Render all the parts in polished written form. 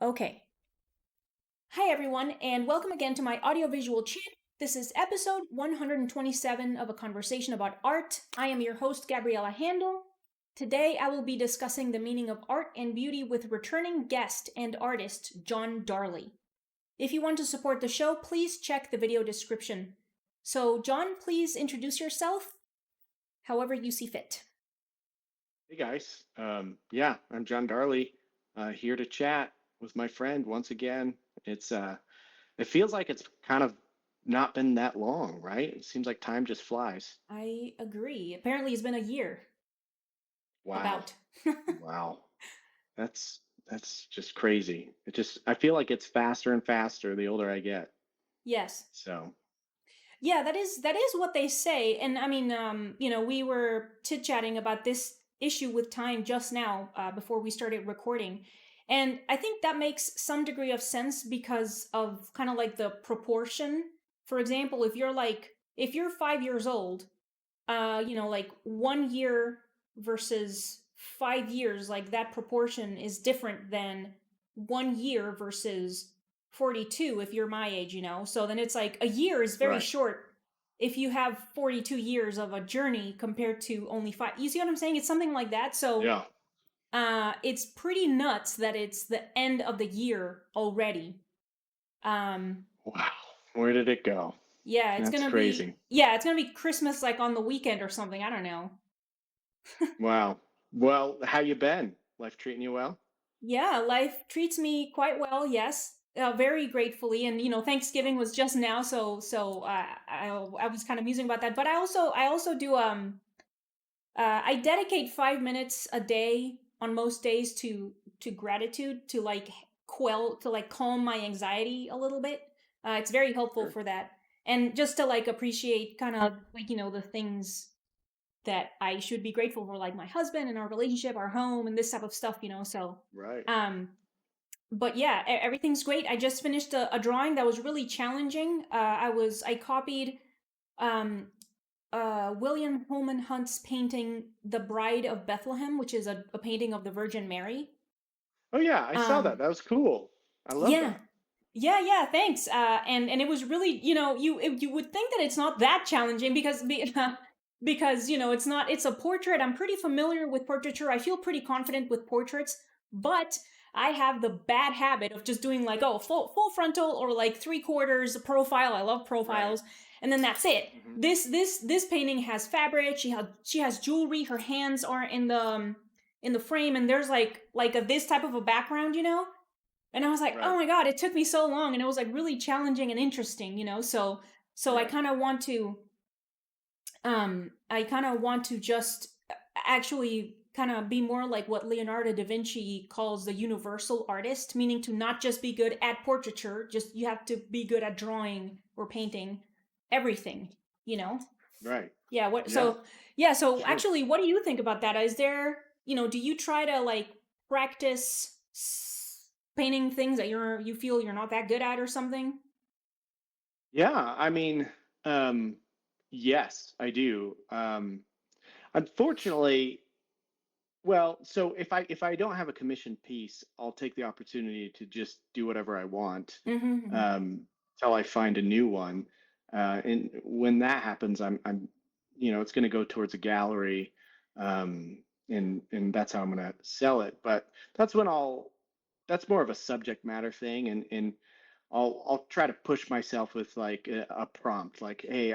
Okay. Hi, everyone, and welcome again to my audiovisual channel. This is episode 127 of a conversation about art. I am your host, Gabriela Handal. Today, I will be discussing the meaning of art and beauty with returning guest and artist, John Darley. If you want to support the show, please check the video description. So, John, please introduce yourself however you see fit. Hey guys, I'm John Darley, here to chat with my friend once again. It feels like it's kind of not been that long, right? It seems like time just flies. I agree. Apparently, it's been a year. Wow, About. wow, that's just crazy. I feel like it's faster and faster the older I get. Yes. So Yeah, that is what they say. And I mean, we were chit-chatting about this issue with time just now, before we started recording. And I think that makes some degree of sense because of kind of like the proportion. For example, if you're 5 years old, like 1 year versus 5 years, like that proportion is different than 1 year versus 42 if you're my age. So then it's like a year is very right, short if you have 42 years of a journey compared to only five. You see what I'm saying? It's something like that. So yeah, it's pretty nuts that it's the end of the year already. Um, wow. Where did it go? yeah, That's crazy. it's gonna be Christmas like on the weekend or something. I don't know. Wow. Well, how you been? Life treating you well? Yeah, life treats me quite well. Yes, very gratefully. And Thanksgiving was just now, so I was kind of musing about that. But I also do I dedicate 5 minutes a day on most days to gratitude to like calm my anxiety a little bit. It's very helpful Sure. for that, and just to like appreciate kind of like the things that I should be grateful for, like my husband and our relationship, our home, and this type of stuff. So, Right. um, but yeah, everything's great. I just finished a drawing that was really challenging. I copied um, William Holman Hunt's painting, "The Bride of Bethlehem," which is a painting of the Virgin Mary. Oh yeah, I saw that. Um, That was cool. I love yeah, that. yeah. Thanks. And it was really, you would think that it's not that challenging because it's a portrait. I'm pretty familiar with portraiture. I feel pretty confident with portraits, but I have the bad habit of just doing like, oh, full frontal or like three quarters profile. I love Right. profiles, and then that's it. Hmm. This painting has fabric. She has jewelry. Her hands are in the frame, and there's like this type of a background. And I was like, oh Right. my god, it took me so long, and it was like really challenging and interesting. So Right. I kind of want to just actually kind of be more like what Leonardo da Vinci calls the universal artist, meaning to not just be good at portraiture, just you have to be good at drawing or painting everything, you know? Right. Yeah, what Yeah. so yeah, so Sure. actually what do you think about that? Is there, do you try to like practice painting things that you feel you're not that good at or something? Yeah. Um, yes, I do. Unfortunately, well, so if I don't have a commissioned piece, I'll take the opportunity to just do whatever I want, Mhm. um, till I find a new one. And when that happens, it's going to go towards a gallery, and that's how I'm going to sell it. But that's when that's more of a subject matter thing, and I'll try to push myself with like a prompt, like, hey,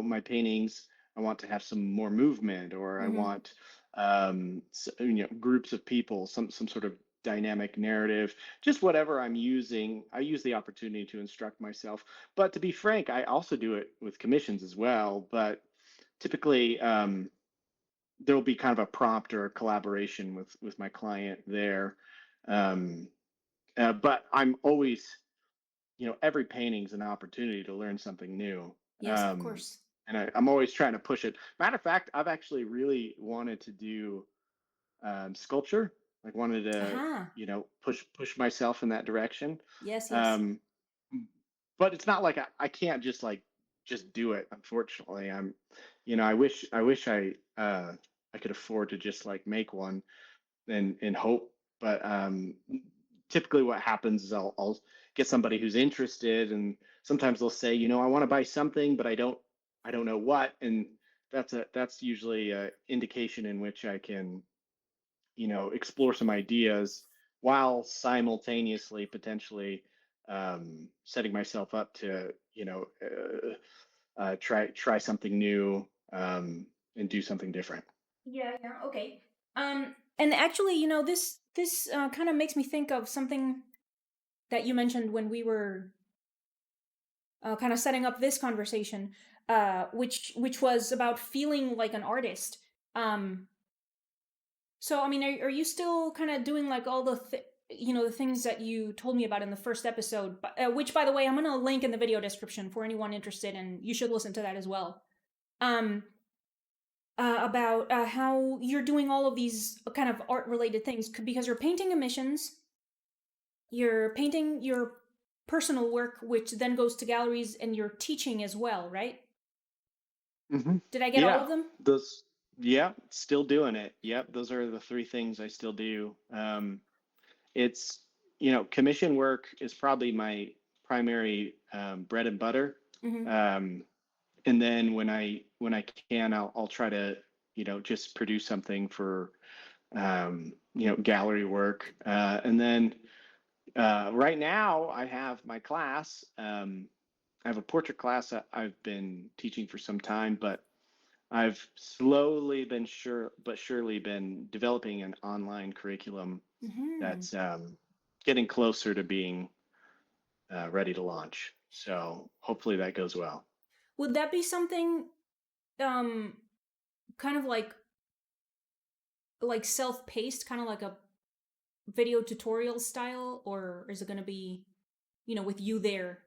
my paintings, I want to have some more movement, or I Mhm. want groups of people, some sort of dynamic narrative, just whatever I'm using. I use the opportunity to instruct myself. But to be frank, I also do it with commissions as well. But typically, there will be kind of a prompt or a collaboration with my client there. Um, but I'm always, every painting's an opportunity to learn something new. Yes, of Um, course. and I'm always trying to push it. Matter of fact, I've actually really wanted to do sculpture. Like wanted to, Aha. push myself in that direction. Yes, yes. Um, but it's not like I can't just do it. Unfortunately, I wish I could afford to just like make one and hope, but typically what happens is I'll get somebody who's interested, and sometimes they'll say, I want to buy something, but I don't know what, and that's usually a indication in which I can, explore some ideas while simultaneously potentially setting myself up to, try something new, and do something different. Yeah, yeah, okay. And actually, this kind of makes me think of something that you mentioned when we were kind of setting up this conversation, which was about feeling like an artist. Um, so, I mean, are you still kind of doing like all the things that you told me about in the first episode? Which, by the way, I'm gonna link in the video description for anyone interested, and you should listen to that as well. Um, about how you're doing all of these kind of art related things because you're painting emissions, you're painting your personal work, which then goes to galleries, and you're teaching as well, right? Hmm. Did I get all Yeah, of them? those. Yeah, still doing it. Yep, those are the three things I still do. It's commission work is probably my primary bread and butter. Mm-hmm. Um, and then when I can, I'll try to just produce something for gallery work. And then right now I have my class. I have a portrait class that I've been teaching for some time, but I've slowly been sure but surely been developing an online curriculum Mm-hmm. that's getting closer to being ready to launch. So hopefully that goes well. Would that be something um kind of like self-paced, kind of like a video tutorial style, or is it going to be, with you there?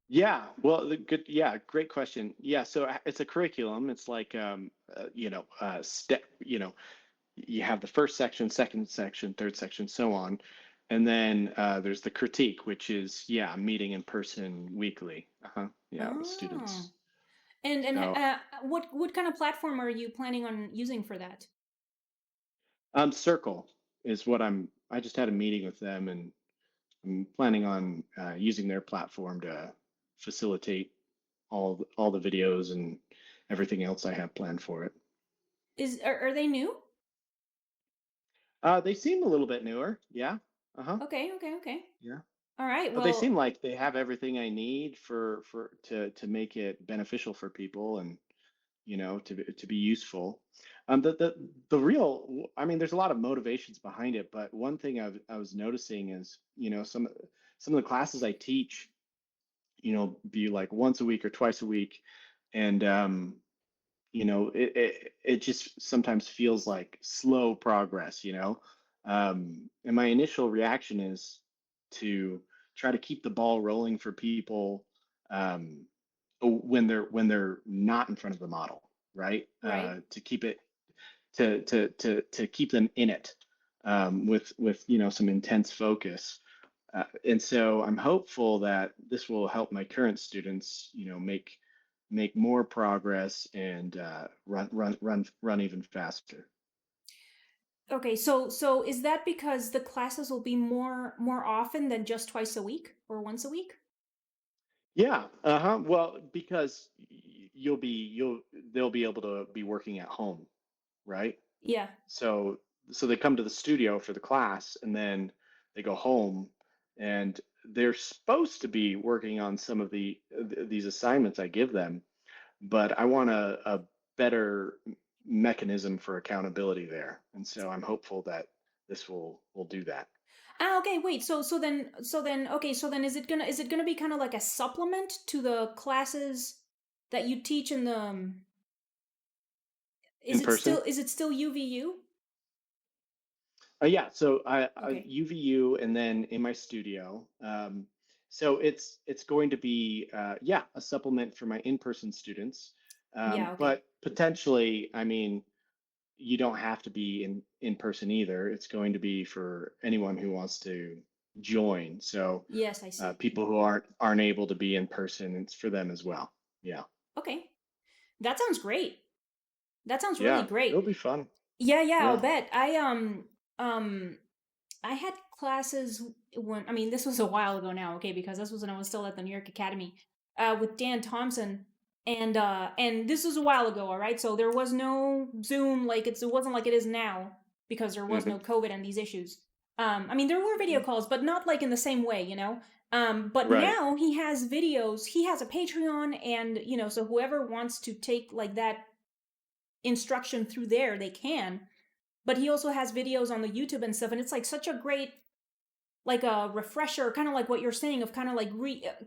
Yeah, well, yeah, great question. Yeah, so it's a curriculum. It's like, step, you have the first section, second section, third section, so on. And then there's the critique, which is, yeah, meeting in person weekly. Yeah, with Oh. students. And So, what kind of platform are you planning on using for that? Circle is what I just had a meeting with them, and I'm planning on using their platform to facilitate all the videos and everything else I have planned for it. Are they new? They seem a little bit newer. Yeah. Uh-huh. Okay, okay, okay. Yeah. All right. But they seem Well, like they have everything I need to make it beneficial for people, and to be useful. The real, I mean, there's a lot of motivations behind it, but one thing I was noticing is, some of the classes I teach, be like once a week or twice a week, and it just sometimes feels like slow progress. And my initial reaction is to try to keep the ball rolling for people, um, when they're not in front of the model, right? right. To keep it to keep them in it, with some intense focus. And so I'm hopeful that this will help my current students, make more progress and run even faster. Okay, so is that because the classes will be more often than just twice a week or once a week? Yeah, uh-huh. Well, because you'll they'll be able to be working at home, right? Yeah. So they come to the studio for the class, and then they go home, and they're supposed to be working on some of these assignments I give them, but I want a better mechanism for accountability there. And so I'm hopeful that this will do that. Ah, okay, wait. So then is it gonna be kind of like a supplement to the classes that you teach in the In person? is it still UVU? Yeah, so I Okay. UVU, and then in my studio. So it's going to be, yeah, a supplement for my in-person students. Yeah, okay. But potentially, I mean, you don't have to be in person either. It's going to be for anyone who wants to join. So Yes, I see. people who aren't able to be in person, it's for them as well. Yeah, Okay. That sounds great. That sounds really yeah, great. it'll be fun. Yeah, yeah, I'll Yeah. bet. Um I had classes when, I mean, this was a while ago now, okay, because this was when I was still at the New York Academy, with Dan Thompson, and this was a while ago, all right. So there was no Zoom, like it wasn't like it is now because there was Hmm. no COVID and these issues. I mean, there were video calls, but not like in the same way, you know. But Right. now he has videos. He has a Patreon, and so whoever wants to take like that instruction through there, they can. But he also has videos on the YouTube and stuff, and it's like such a great, like a refresher, kind of like what you're saying, of kind of like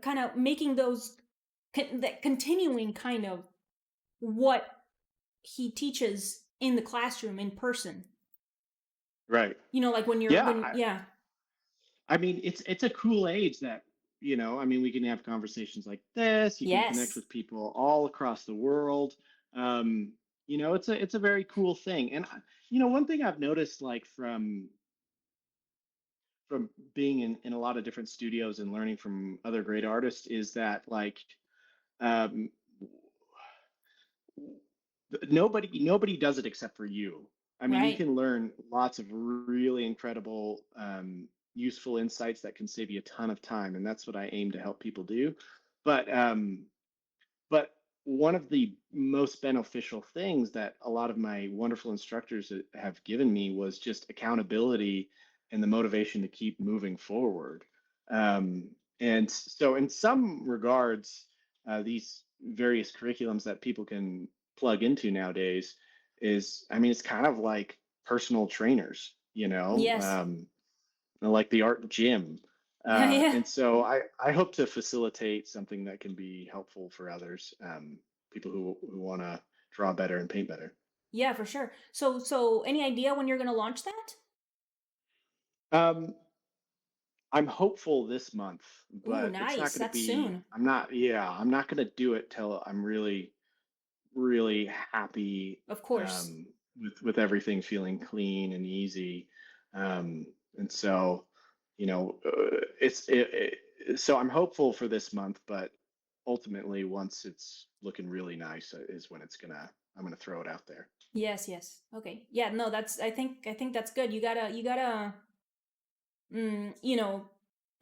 kind of making those that continuing kind of what he teaches in the classroom in person. Right. Like when you're Yeah. when yeah. I mean, it's a cool age that, I mean, we can have conversations like this. You can connect Yes. with people all across the world. Um, it's a very cool thing. And one thing I've noticed, like from being in a lot of different studios and learning from other great artists, is that like um, nobody does it except for you. I mean, you Right. can learn lots of really incredible, useful insights that can save you a ton of time, and that's what I aim to help people do. But um, but one of the most beneficial things that a lot of my wonderful instructors have given me was just accountability and the motivation to keep moving forward. Um, and so, in some regards, these various curriculums that people can plug into nowadays I mean, it's kind of like personal trainers, Yes. like the art gym. Yeah. And so I hope to facilitate something that can be helpful for others, people who want to draw better and paint better. Yeah, for sure. So any idea when you're going to launch that? Um, I'm hopeful this month, Ooh, but it's not nice. going to That's be, soon. I'm not going to do it till I'm really, really happy, Of course. with everything feeling clean and easy. And so, so I'm hopeful for this month, but ultimately, once it's looking really nice, is when I'm gonna throw it out there. Yes, yes. Okay. Yeah, no, that's I think that's good. You gotta mm, you know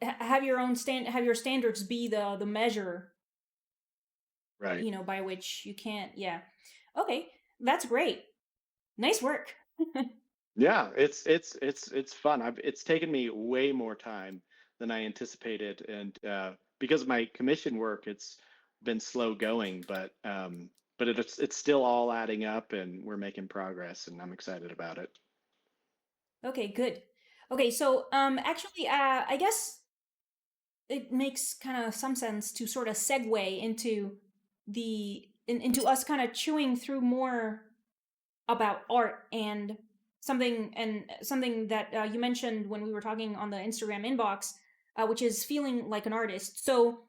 have your own have your standards be the measure, Right. by which you can't. Yeah. Okay. That's great. Nice work. Yeah, it's fun. It's taken me way more time than I anticipated, and because of my commission work, it's been slow going, but it's still all adding up, and we're making progress, and I'm excited about it. Okay, good. Okay, so actually I guess it makes kind of some sense to sort of segue into us kind of chewing through more about art and something that you mentioned when we were talking on the Instagram inbox, which is feeling like an artist. So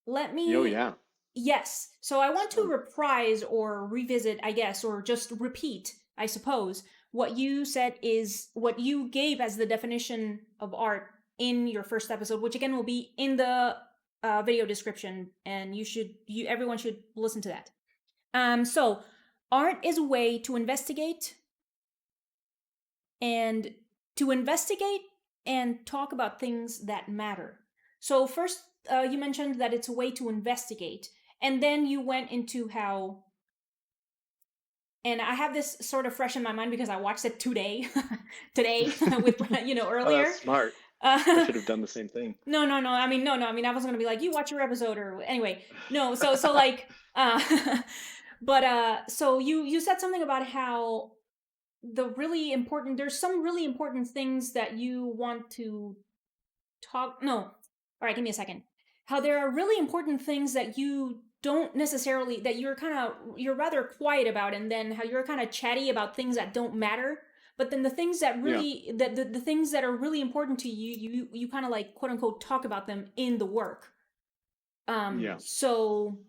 let Oh me yeah, yes. So I it's want to fun. reprise or revisit, I guess, or just repeat, I suppose, what you said is what you gave as the definition of art in your first episode, which again will be in the video description, and everyone should listen to that. So art is a way and to investigate and talk about things that matter. So first, you mentioned that it's a way to investigate, and then you went into how. And I have this sort of fresh in my mind because I watched it today, today with Oh, that's earlier. smart. I Uh, should have done the same thing. no, no, no. I mean, no, no. I mean, I was gonna be like, you watch your episode, or anyway. No, so like, but so you said something about how there's some really important things that you want to talk. No, all right, give me a second. How there are really important things that you don't necessarily that you're rather quiet about, and then how you're kind of chatty about things that don't matter. But then the things that Yeah, really the things that are really important to you, you kind of like quote unquote talk about them in the work. yeah, So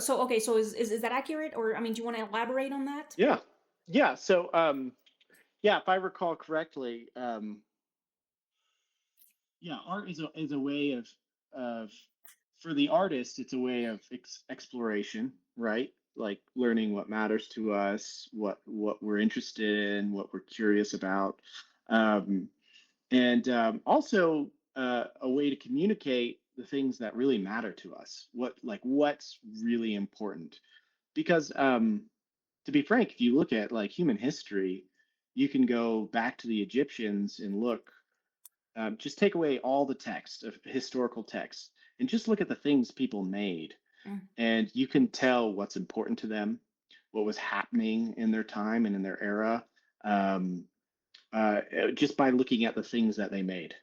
okay, so is that accurate, or I mean, do you want to elaborate on that? yeah, yeah. So, yeah, if I recall correctly, yeah, art is a way of for the artist, it's a way of exploration, right? Like learning what matters to us, what we're interested in, what we're curious about. Um, and also a way to communicate the things that really matter to us. What's really important? Because to be frank, if you look at like human history, you can go back to the Egyptians and look. Just take away all the text of historical text and just look at the things people made, Mm, and you can tell what's important to them, what was happening in their time and in their era, um, just by looking at the things that they made,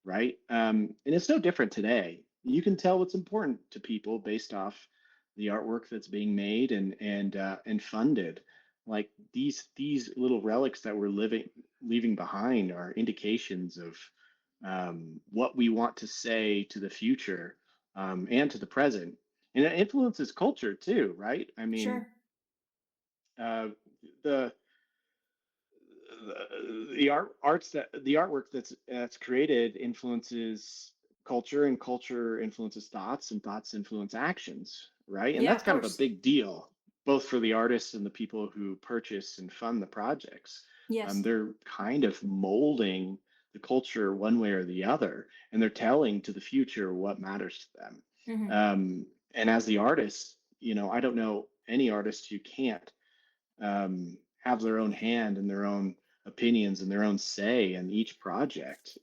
right? And it's no different today. You can tell what's important to people based off the artwork that's being made and funded. Like these little relics that we're living leaving behind are indications of what we want to say to the future and to the present, and it influences culture too, right? I mean, sure. uh, the the the artwork that's created influences culture, and culture influences thoughts, and thoughts influence actions, right? And Yeah, that's of kind of a course. big deal, both for the artists and the people who purchase and fund the projects. Yes. They're kind of molding the culture one way or the other, and they're telling to the future what matters to them. Hmm. And as the artist, I don't know any artist who can't have their own hand and their own opinions and their own say in each project,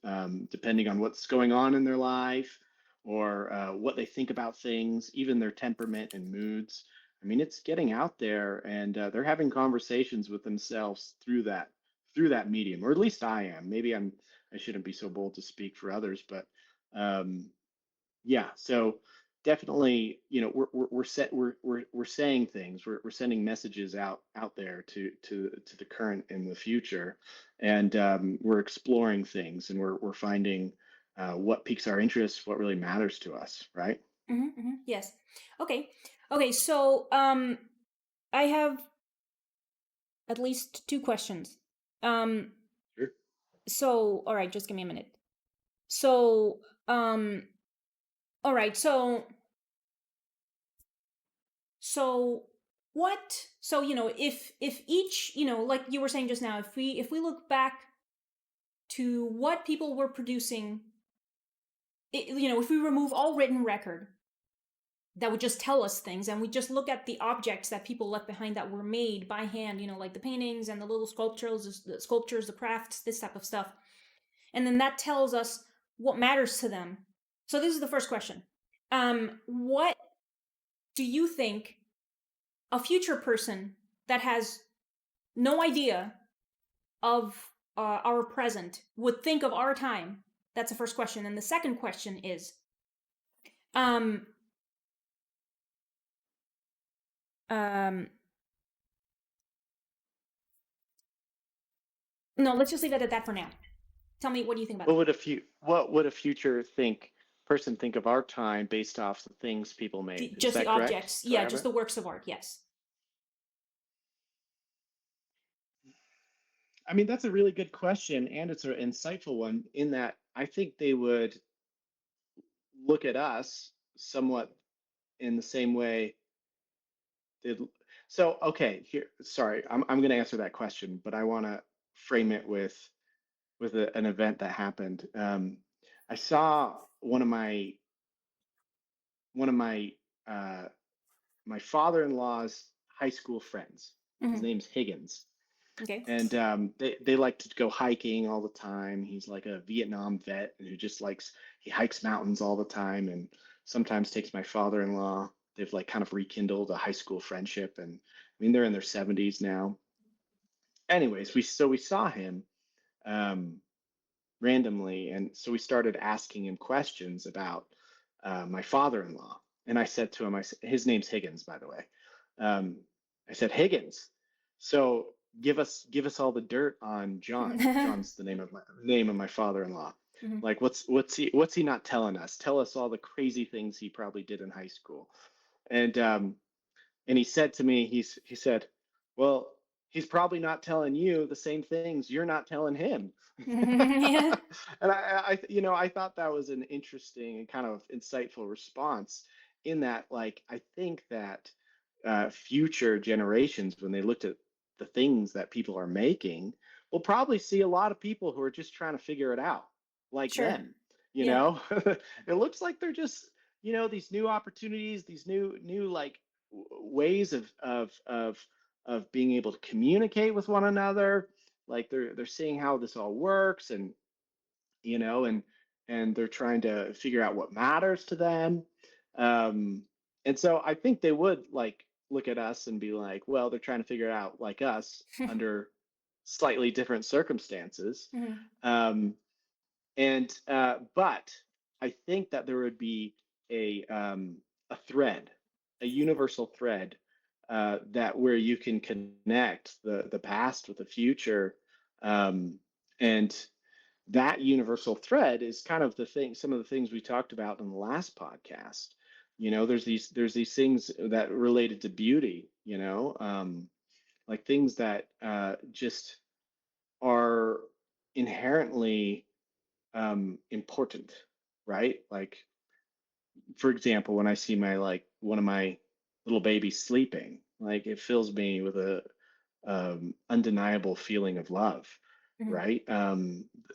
depending on what's going on in their life or what they think about things, even their temperament and moods. I mean, it's getting out there, and they're having conversations with themselves through that medium, or at least I am. Maybe I shouldn't be so bold to speak for others, but um, yeah, so definitely, we're saying things, we're sending messages out there to the current and the future, and we're exploring things, and we're finding what piques our interest, what really matters to us, right? Hmm. Hmm. Yes. Okay. Okay. So, I have at least two questions. Um, Sure. so, all right, just give me a minute. So, all right. So what? So if each, like you were saying just now, if we look back to what people were producing, if we remove all written record that would just tell us things, and we just look at the objects that people left behind that were made by hand, like the paintings and the little sculptures, the crafts, this type of stuff, and then that tells us what matters to them. So this is the first question. What do you think a future person that has no idea of our present would think of our time? That's the first question. And the second question is, um, um, no, let's just leave it at that for now. Tell me, what do you think about that? What would a future think person think of our time based off the things people made? Is Just the that correct? objects, Do I yeah, have just that? the works of art. Yes. I mean, that's a really good question, and it's an insightful one in that I think they would look at us somewhat in the same way. Did so? Okay, here. Sorry, I'm going to answer that question, but I want to frame it with an event that happened. I saw one of my uh, my father-in-law's high school friends. His Hmm. name's Higgins, Okay. and they like to go hiking all the time. He's like a Vietnam vet who just likes he hikes mountains all the time, and sometimes takes my father-in-law. They've like kind of rekindled a high school friendship, and I mean they're in their 70s now. Anyways, we saw him um, randomly, and so we started asking him questions about my father-in-law. And I said to him, his name's Higgins, by the way. Um, I said, Higgins, so give us all the dirt on John. Hmm. John's the name of my father-in-law. Like, what's he not telling us? Tell us all the crazy things he probably did in high school. And he said to me, he said, well, he's probably not telling you the same things you're not telling him. Yeah. And I thought that was an interesting and kind of insightful response, in that, like, I think that future generations, when they looked at the things that people are making, we'll probably see a lot of people who are just trying to figure it out, like Sure. them. Yeah. It looks like they're just, these new opportunities, these new like ways of being able to communicate with one another. Like they're seeing how this all works, and you know, and they're trying to figure out what matters to them. Um, and so I think they would like look at us and be like, well, they're trying to figure it out like us under slightly different circumstances. Mhm. Um, and but I think that there would be a thread, a universal thread, that where you can connect the past with the future, um, and that universal thread is kind of the thing, some of the things we talked about in the last podcast. There's these things that related to beauty, like things that just are inherently important, right? Like, for example, when I see my like one of my little babies sleeping, like it fills me with a undeniable feeling of love, Mhm. right?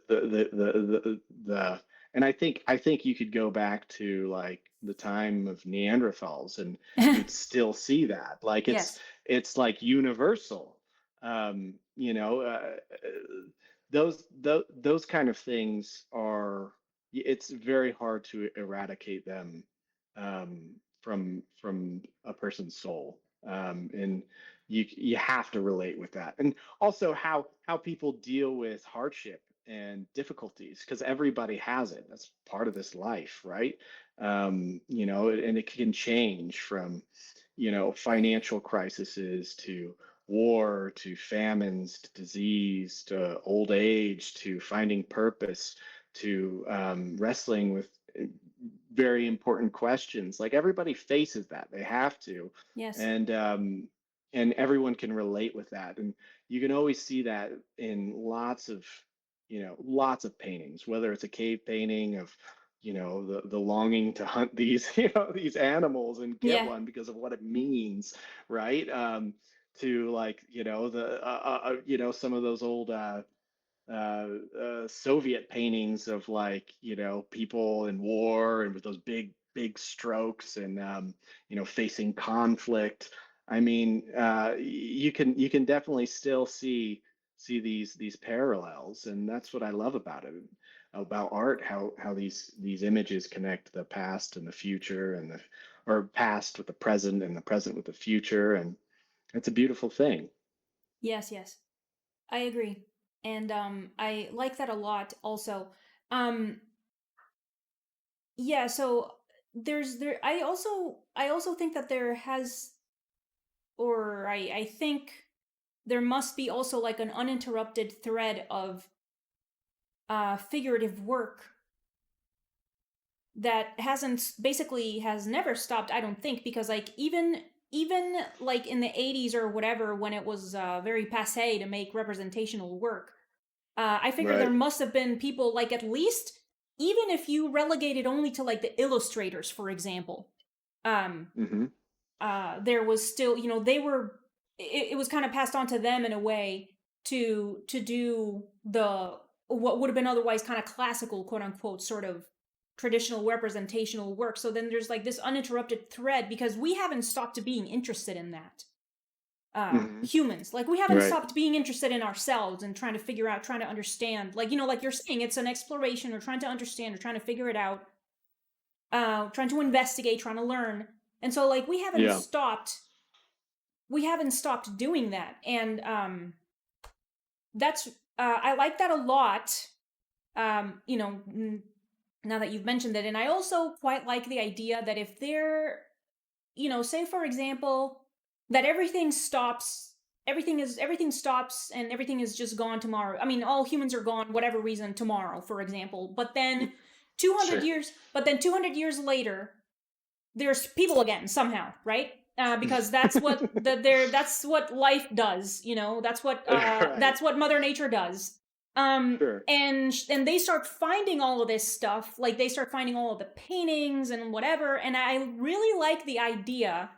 The and I think you could go back to like the time of Neanderthals, and you'd still see that. Like Yes. it's like universal. Um, you know, uh, those kind of things are. It's very hard to eradicate them from a person's soul, and you have to relate with that, and also how people deal with hardship and difficulties, because everybody has it. That's part of this life, right? And it can change from financial crises to war to famines to disease to old age to finding purpose to wrestling with very important questions. Like everybody faces that, they have to, Yes. and everyone can relate with that, and you can always see that in lots of paintings, whether it's a cave painting of the longing to hunt these these animals and get Yeah. one because of what it means, right? To like some of those old Soviet paintings of like people in war and with those big strokes, and facing conflict. I mean, you can definitely still see these parallels, and that's what I love about it, about art, how these images connect the past and the future, and the or past with the present and the present with the future, and it's a beautiful thing. Yes, yes. I agree. And I like that a lot also. Um yeah, so I also think that there has, or I think there must be also like an uninterrupted thread of figurative work that has never stopped, I don't think, because like even like in the 80s or whatever, when it was very passé to make representational work, I figure there Right. must have been people, like, at least, even if you relegate it only to like the illustrators, for example, um Hmm. there was still, it was kind of passed on to them in a way to do the what would have been otherwise kind of classical, quote unquote, sort of traditional representational work. So then there's like this uninterrupted thread, because we haven't stopped being interested in that, Hmm. humans, like we haven't Right. stopped being interested in ourselves and trying to figure out, trying to understand, like, like you're saying, it's an exploration, or trying to understand, or trying to figure it out, trying to investigate, trying to learn. And so like Yeah. we haven't stopped doing that. And that's I like that a lot. Now that you've mentioned it, and I also quite like the idea that if there, say for example, that everything stops and everything is just gone tomorrow. I mean, all humans are gone, whatever reason, tomorrow, for example. But then 200 Sure. years, but then 200 years later, there's people again somehow, right? Because that's what life does. Right. That's what Mother Nature does. Sure. And they start finding all of this stuff, like they start finding all of the paintings and whatever. And I really like the idea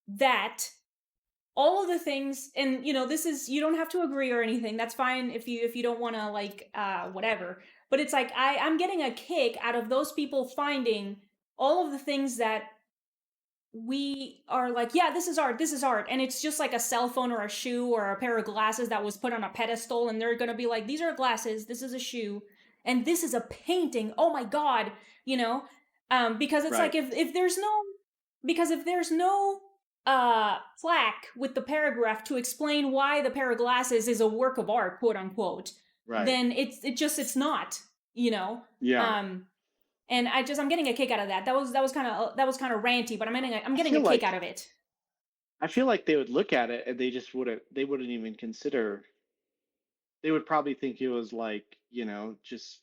that all of the things, and this is, you don't have to agree or anything. That's fine if you don't want to, like, whatever. But it's like I'm getting a kick out of those people finding all of the things that we are like, yeah, this is art, this is art, and it's just like a cell phone or a shoe or a pair of glasses that was put on a pedestal, and they're gonna be like, these are glasses, this is a shoe, and this is a painting, oh my god. you know because it's like, Right. if there's no plaque with the paragraph to explain why the pair of glasses is a work of art, quote unquote, Right. then it's not, you know Yeah. um and I'm getting a kick out of that. That was kind of ranty, but I'm I getting a feel kick out like of it. I feel like they would look at it and they wouldn't even consider. They would probably think it was like, just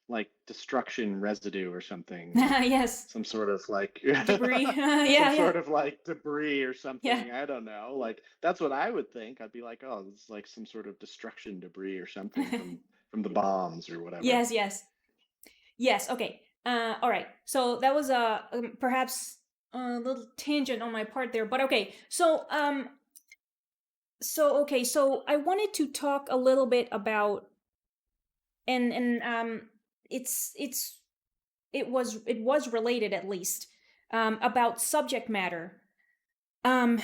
like destruction residue or something, like Yes, some sort of like debris. some Yeah, yeah, sort of like debris or yeah. something. I don't know. Like that's what I would think. I'd be like, oh, this is like some sort of destruction debris or something from the bombs or whatever. Yes, yes, yes. Okay. All right. So that was perhaps a little tangent on my part there, but okay. So I wanted to talk a little bit about, and it's it was related, at least, about subject matter, um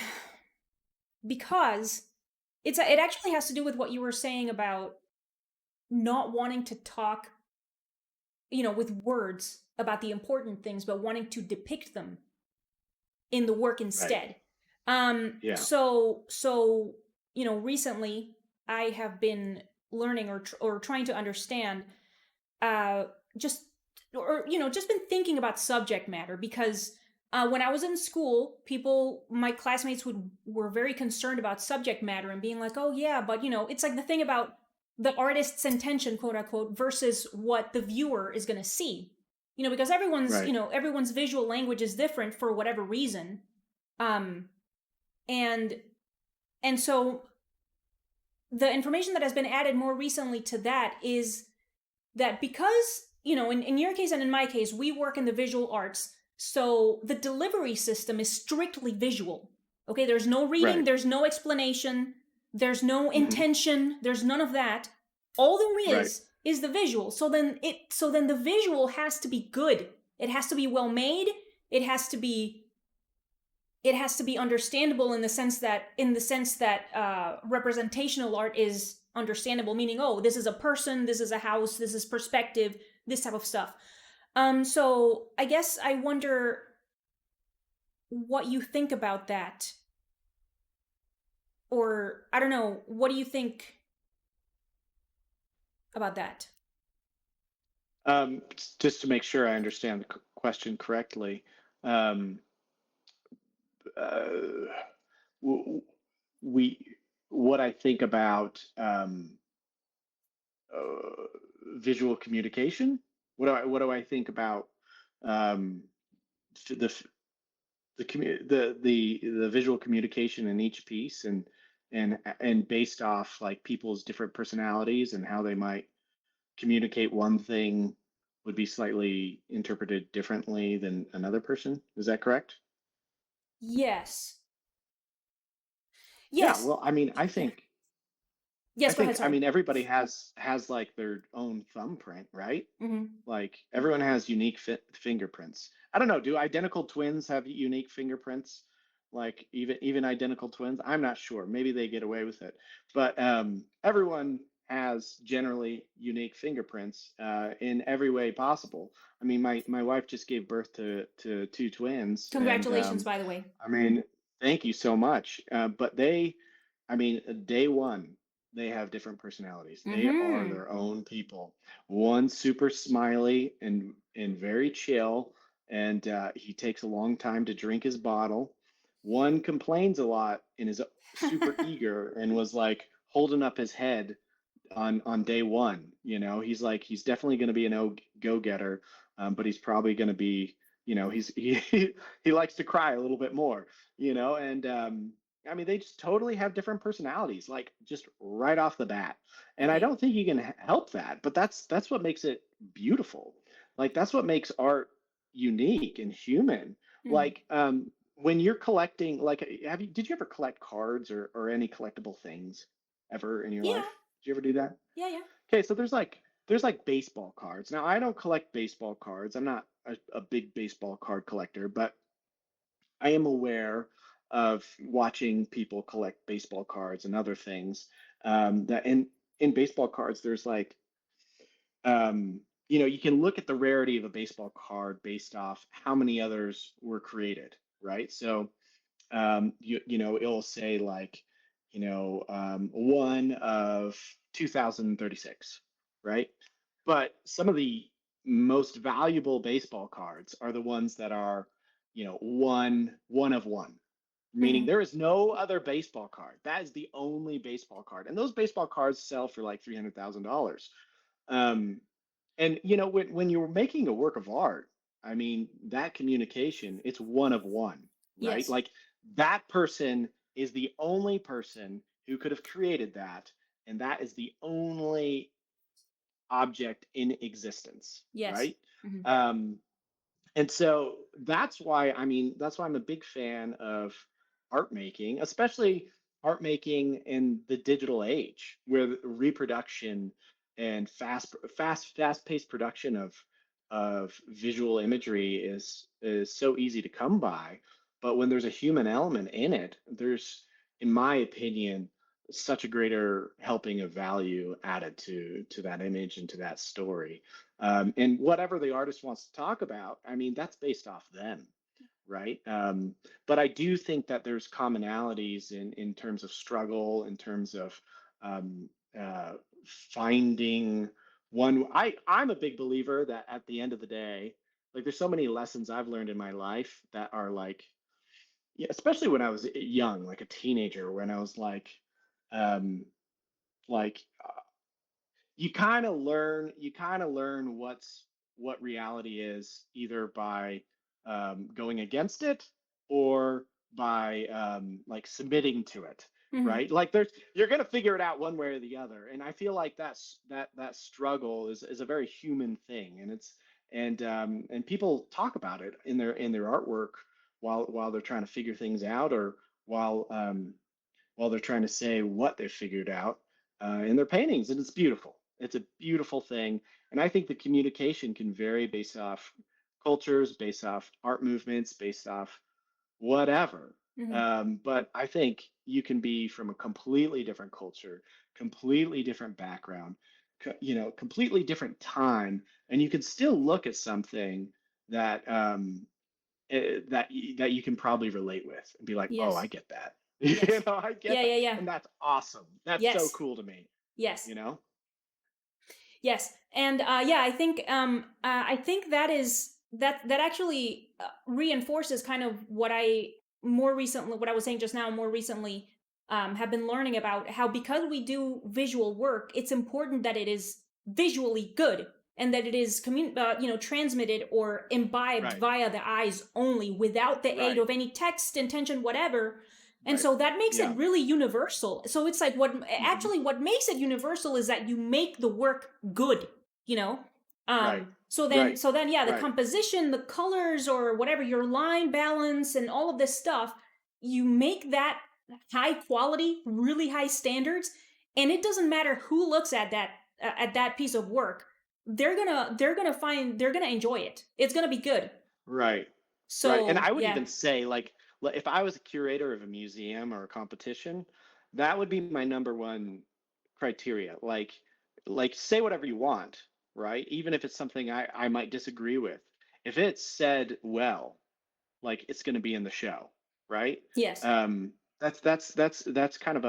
because it actually has to do with what you were saying about not wanting to talk, with words about the important things, but wanting to depict them in the work Right. instead. Yeah. So recently I have been learning, or trying to understand, uh just or just been thinking about subject matter, because when I was in school, my classmates were very concerned about subject matter and being like, oh yeah, but it's like the thing about the artist's intention, quote unquote, versus what the viewer is going to see. Because Right. everyone's visual language is different for whatever reason. um and and so the information that has been added more recently to that is that, because in your case and in my case, we work in the visual arts, so the delivery system is strictly visual. Okay, there's no reading, Right. there's no explanation, there's no Hmm. intention, there's none of that. All there Right. is the visual. So then the visual has to be good. It has to be well made. it has to be it has to be understandable, in the sense that representational art is understandable, meaning, oh, this is a person, this is a house, this is perspective, this type of stuff. So I guess I wonder what you think about that, or I don't know, what do you think about that? Just to make sure I understand the question correctly, um, uh, w- we what I think about uh, visual communication. What do I think about um, the the visual communication in each piece, and based off like people's different personalities and how they might communicate one thing would be slightly interpreted differently than another person. Is that correct? Yes. Yeah. Yes. Well, I mean, I Yeah. think I Yes, go ahead, think I sorry. mean everybody has like their own thumbprint, right? Hmm. Like everyone has unique fingerprints. I don't know. Do identical twins have unique fingerprints? Like even identical twins? I'm not sure. Maybe they get away with it, but everyone has generally unique fingerprints in every way possible. I mean, my wife just gave birth to two twins, and Congratulations, by the way. I mean, thank you so much. But I mean, day one, they have different personalities. They are Hmm. their own people. One super smiley and very chill, and he takes a long time to drink his bottle. One complains a lot and is super eager and was like holding up his head on day one. He's definitely going to be an go getter, but he's probably going to be, he likes to cry a little bit more, and I mean, they just totally have different personalities, like just right off the bat. And I Okay. don't think you can help that, but that's what makes it beautiful. Like that's what makes art unique and human. Hmm. Like when you're collecting, like, did you ever collect cards or any collectible things ever in your Yeah. life? Did you ever do that? Yeah. Yeah. Okay, so there's like baseball cards. Now, I don't collect baseball cards. I'm not a big baseball card collector, but I am aware of watching people collect baseball cards and other things. That in baseball cards, there's like you can look at the rarity of a baseball card based off how many others were created, right? So it'll say like, one of 2036, right? But some of the most valuable baseball cards are the ones that are, one of one, meaning Hmm. there is no other baseball card. That is the only baseball card, and those baseball cards sell for like $300,000. Um, and when you're making a work of art, I mean, that communication, it's one of one, right? Yes. Like that person is the only person who could have created that, and that is the only object in existence, Yes. right? Hmm. Um, and so that's why I'm a big fan of art making, especially art making in the digital age, where reproduction and fast-paced production of visual imagery is so easy to come by. But when there's a human element in it, there's, in my opinion, such a greater helping of value added to that image and to that story. And whatever the artist wants to talk about, I mean, that's based off them, right? But I do think that there's commonalities in terms of struggle, in terms of um, uh, finding one. I'm a big believer that at the end of the day, like there's so many lessons I've learned in my life that are like, yeah, especially when I was young, like a teenager, when I was um, like you kind of learn what reality is either by going against it or by like submitting to it, Hmm. right? Like you're gonna figure it out one way or the other, and I feel like that struggle is a very human thing, and and people talk about it in their artwork while they're trying to figure things out, or while while they're trying to say what they've figured out in their paintings. And it's beautiful. It's a beautiful thing. And I think the communication can vary based off cultures, based off art movements, based off whatever. Hmm. But I think you can be from a completely different culture, completely different background, completely different time, and you can still look at something that that you can probably relate with and be like, oh, I Yes. get that. Yes. I get Yeah. that. Yeah. Yeah. And that's awesome. That's so Yes. cool to me, Yes. you know? Yes, and yeah, I think that actually reinforces kind of what I was saying just now. More recently, have been learning about how, because we do visual work, it's important that it is visually good, and that it is transmitted or imbibed Right. via the eyes only, without the aid Right. of any text, intention, whatever. And Right. so that makes it Yeah. really universal. So it's like, Hmm. what makes it universal is that you make the work good, you know? Right. Right. So then yeah, the Right. composition, the colors, or whatever, your line balance and all of this stuff, you make that high quality, really high standards, and it doesn't matter who looks at that piece of work. They're gonna enjoy it. It's gonna be good. Right. Right. And So, I would yeah. even say, like, if I was a curator of a museum or a competition, that would be my number one criteria. Like say whatever you want, right? Even if it's something I might disagree with. If it's said well, like it's going to be in the show, right? Yes. That's kind of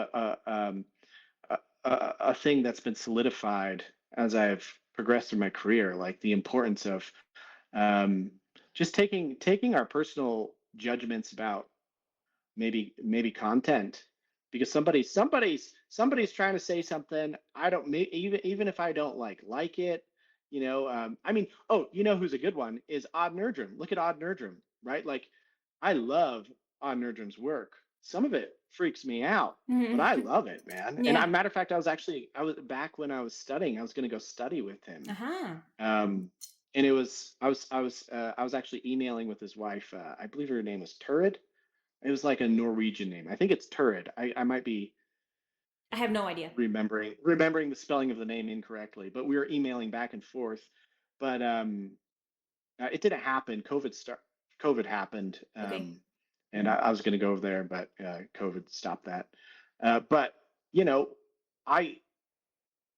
a thing that's been solidified as I've progressed through my career, like the importance of um, just taking our personal judgments about maybe content, because somebody's trying to say something. I don't even if I don't like it, I mean, oh, who's a good one is Odd Nerdrum. Look at Odd Nerdrum, right? Like I love Odd Nerdrum's work. Some of it freaks me out, but Hmm. I love it, man. And Yeah. matter of fact, I was back when I was studying, I was going to go study with him. Uh-huh. And it was I was actually emailing with his wife. I believe her name was Turid. It was like a Norwegian name. I think it's Turid. I might be I have no idea. remembering the spelling of the name incorrectly, but we were emailing back and forth. But it didn't happen. COVID happened, Okay. and I was going to go over there, but COVID stopped that. But you know, I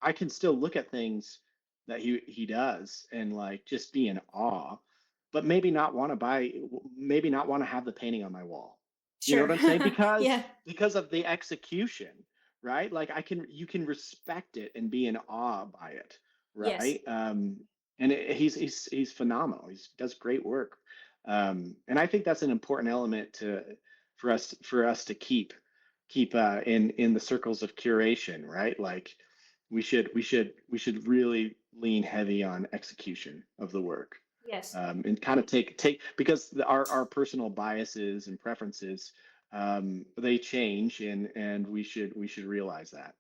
I can still look at things that he does and like just be in awe, but maybe not want to maybe not want to have the painting on my wall. You know Sure. what I'm saying? Yeah. Because of the execution, right? Like you can respect it and be in awe by it, Yes. right? And he's phenomenal. He does great work, and I think that's an important element to for us to keep in the circles of curation, right? Like we should really lean heavy on execution of the work, Yes. and kind of take because our personal biases and preferences, they change, and we should realize that.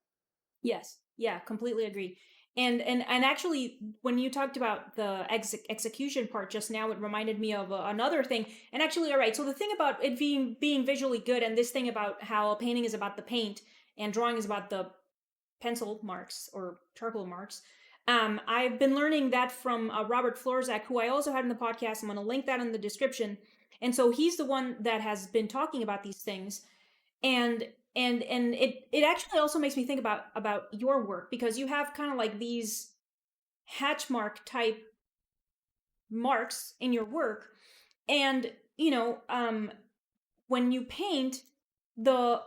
Yes. Yeah, completely agree. And actually, when you talked about the execution part just now, it reminded me of another thing. And actually, all right. So the thing about it being visually good, and this thing about how a painting is about the paint and drawing is about the pencil marks or charcoal marks. I've been learning that from Robert Florzak, who I also had in the podcast. I'm going to link that in the description. And so he's the one that has been talking about these things, and it actually also makes me think about your work, because you have kind of like these hatch mark type marks in your work, and when you paint, the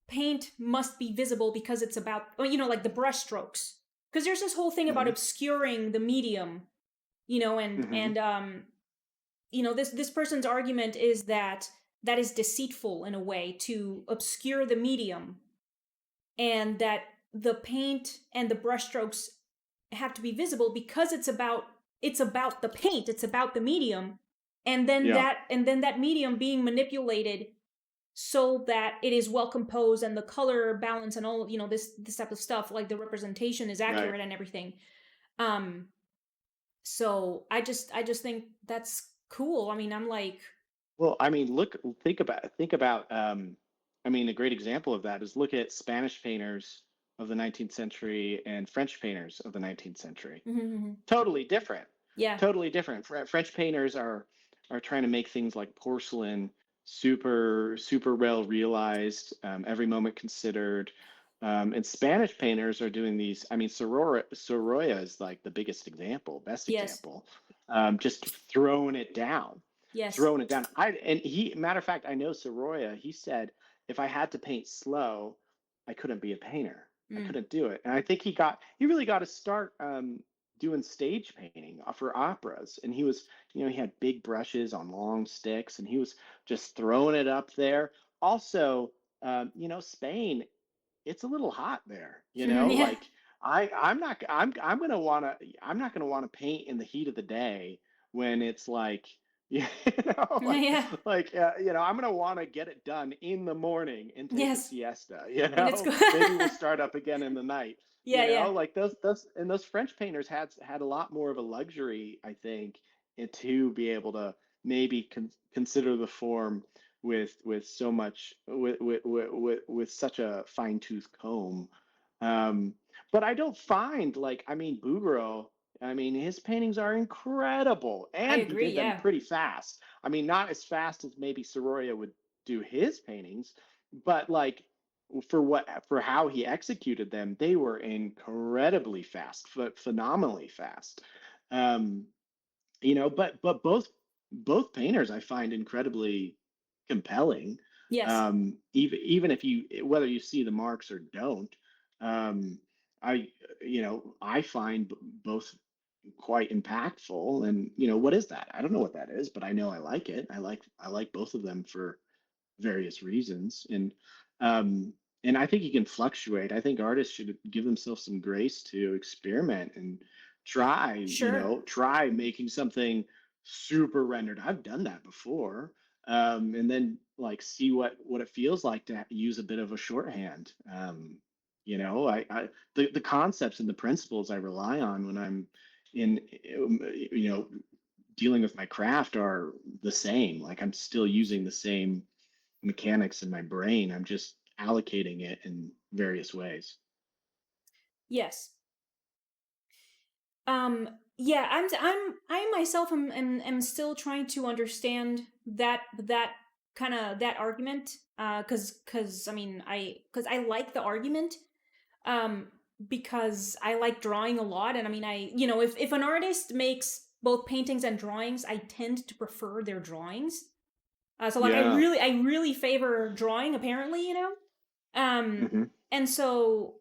paint must be visible because it's about, like the brush strokes, because there's this whole thing about Hmm. obscuring the medium, Hmm. this person's argument is that that is deceitful in a way to obscure the medium, and that the paint and the brushstrokes have to be visible because it's about the paint, it's about the medium, Yeah, and then that medium being manipulated so that it is well composed, and the color balance and all, this type of stuff, like the representation is right. accurate and everything. um so I just think that's cool. I mean, I'm like, Well, I mean, think about I mean, a great example of that is look at Spanish painters of the 19th century and French painters of the 19th century. Totally different. yeah. Totally different. French painters are trying to make things like porcelain super well realized, every moment considered. And Spanish painters are doing these. I mean, Sorolla is like the biggest example, best Yes. example. Just Yes. throwing it down. I and he matter of fact, I know Sorolla. He said if I had to paint slow, I couldn't be a painter. I Mm. couldn't do it. And I think he really got to start doing stage painting for operas. And he was, he had big brushes on long sticks, and he was just throwing it up there. Also, Spain, it's a little hot there, Yeah. like I'm not gonna want to paint in the heat of the day when it's like you Yeah. I'm gonna want to get it done in the morning and take a Yes. siesta, When it's good. maybe we'll start up again in the night, Yeah, yeah. like those French painters had a lot more of a luxury, I think, and to be able to maybe consider the form with so much with such a fine tooth comb. Um, but I don't find like I mean Bouguereau. I mean his paintings are incredible, I and he agree. did them Yeah. pretty fast. I mean not as fast as maybe Sorolla would do his paintings, but like for how he executed them, they were incredibly fast, phenomenally fast. Um, but both painters I find incredibly compelling. Yes. Even if you whether you see the marks or don't, um, I I find both quite impactful. And what is that? I don't know what that is, but I know I like it. I like both of them for various reasons. Um, and I think you can fluctuate. I think artists should give themselves some grace to experiment and Sure. try making something super rendered. I've done that before. And then like see what it feels like to use a bit of a shorthand. The concepts and the principles I rely on when I'm in, dealing with my craft are the same. Like I'm still using the same mechanics in my brain. I'm just allocating it in various ways. Yes. Yeah, I myself am still trying to understand that kind of that argument. Cause I mean, cause I like the argument. Um, because I like drawing a lot, and I mean, if an artist makes both paintings and drawings, I tend to prefer their drawings. So like Yeah. I really favor drawing apparently, Um Hmm. and so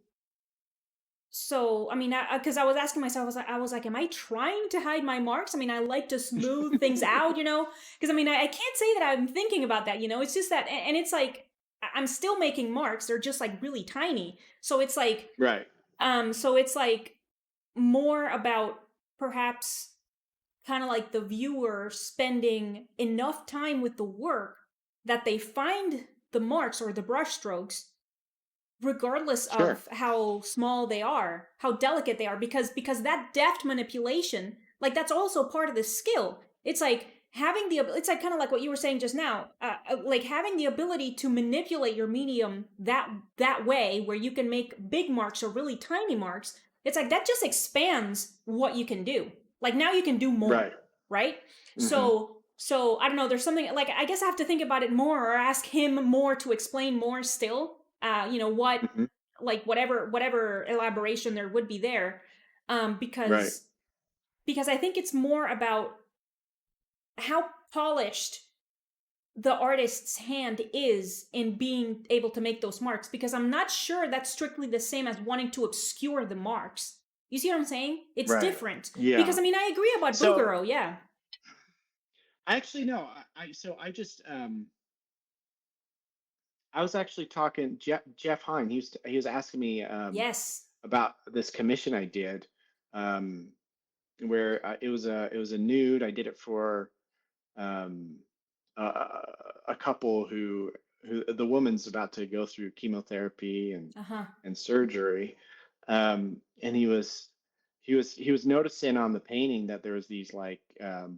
I mean, because I was asking myself, I was like, am I trying to hide my marks? I mean, I like to smooth things out, because I mean, I can't say that I'm thinking about that, it's just that, and it's like I'm still making marks, they're just like really tiny. So it's like, Right. so it's like more about perhaps kind of like the viewer spending enough time with the work that they find the marks or the brush strokes regardless Sure. of how small they are, how delicate they are, because that deft manipulation, like that's also part of the skill. It's like it's like kind of like what you were saying just now, like having the ability to manipulate your medium that way, where you can make big marks or really tiny marks. It's like that just expands what you can do. Like now you can do more, Right. right? Hmm. So I don't know. There's something like I guess I have to think about it more or ask him more to explain more still. What Hmm. like whatever elaboration there would be there, Right. because I think it's more about how polished the artist's hand is in being able to make those marks. Because I'm not sure that's strictly the same as wanting to obscure the marks. You see what I'm saying? It's Right. different. Because Yeah. I mean, I agree about So Bouguereau. Yeah. I actually no, so I just I was actually talking Jeff Hine. He was asking me Yes. about this commission I did, um, where it was a nude. I did it for um, a couple who the woman's about to go through chemotherapy Uh huh. and surgery, and he was noticing on the painting that there was these like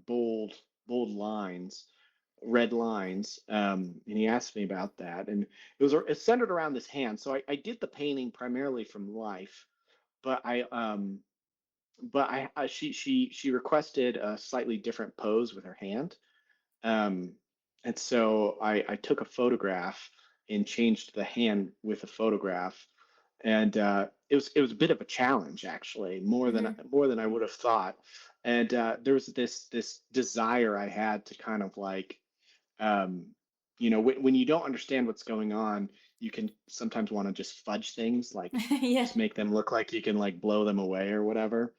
bold lines, red lines, and he asked me about that, and it's centered around this hand. So I did the painting primarily from life, but she requested a slightly different pose with her hand, um, and so I took a photograph and changed the hand with a photograph, and it was a bit of a challenge actually, Mm-hmm. more than I would have thought. And there was this desire I had to kind of like, um, when you don't understand what's going on, you can sometimes want to just fudge things, like Yeah. just make them look like you can like blow them away or whatever.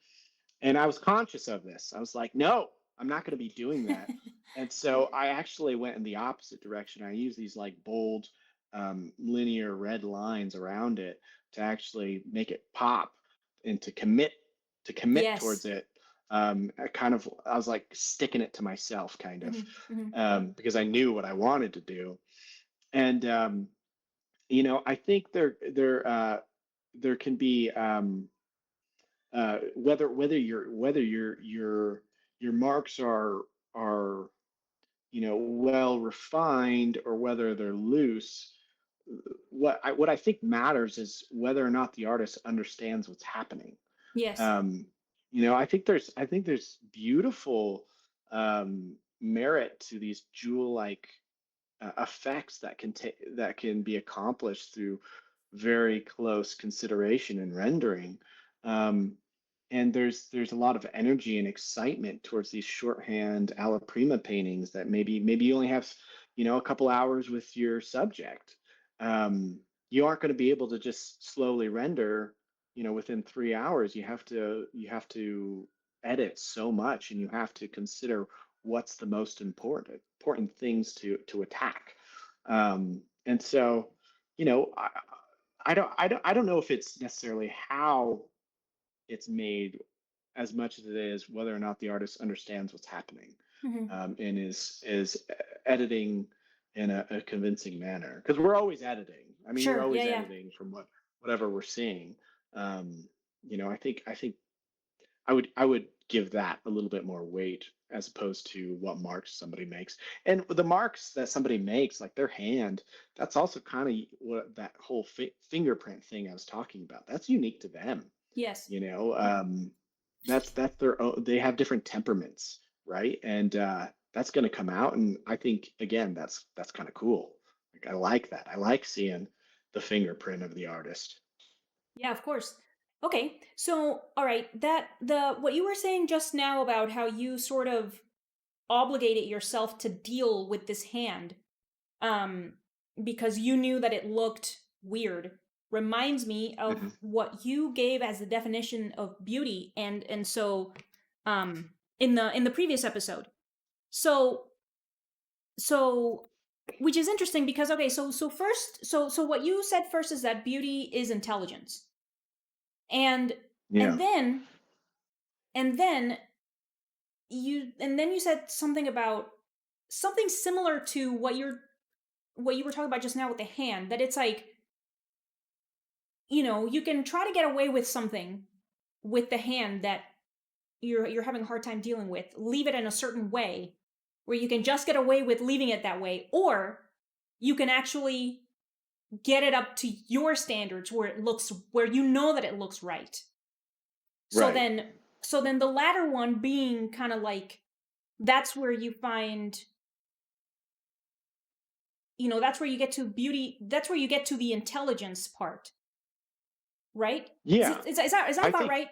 And I was conscious of this. I was like, no, I'm not going to be doing that. And so I actually went in the opposite direction. I used these like bold, linear red lines around it to actually make it pop and to commit Yes. towards it. I was like sticking it to myself, kind of, Mm-hmm. Mm-hmm. because I knew what I wanted to do. And I think there can be whether your marks are well refined or whether they're loose. What I think matters is whether or not the artist understands what's happening. Yes. um, I think there's beautiful merit to these jewel-like effects that can be accomplished through very close consideration and rendering. Um, and there's a lot of energy and excitement towards these shorthand alla prima paintings that maybe you only have a couple hours with your subject. Um, you aren't going to be able to just slowly render within 3 hours. You have to edit so much, and you have to consider what's the most important things to attack. And so, you know, I don't know if it's necessarily how it's made as much as it is whether or not the artist understands what's happening, Mm-hmm. and is editing in a convincing manner. Because we're always editing. I mean, we're Sure. Yeah. always Yeah. editing from whatever we're seeing. Um, I think give that a little bit more weight as opposed to what marks somebody makes. And the marks that somebody makes, like their hand, that's also kind of what that whole fingerprint thing I was talking about. That's unique to them, Yes. you know. That's their own. They have different temperaments, right? And that's going to come out. And I think again, that's kind of cool. Like I like that. I like seeing the fingerprint of the artist. Yeah, of course. Okay. So, all right, that the what you were saying just now about how you sort of obligated yourself to deal with this hand um because you knew that it looked weird reminds me of Hmm. what you gave as the definition of beauty and so um in the previous episode. So so which is interesting because okay, so first so what you said first is that beauty is intelligence. And Yeah. and then and then you said something about something similar to what you were talking about just now with the hand, that it's like, you can try to get away with something with the hand that you're having a hard time dealing with, leave it in a certain way where you can just get away with leaving it that way, or you can actually get it up to your standards where it looks where you know that it looks right. So Right. then so then the latter one being kind of like that's where you find, that's where you get to beauty, that's where you get to the intelligence part, right? Yeah. Is that I about think right?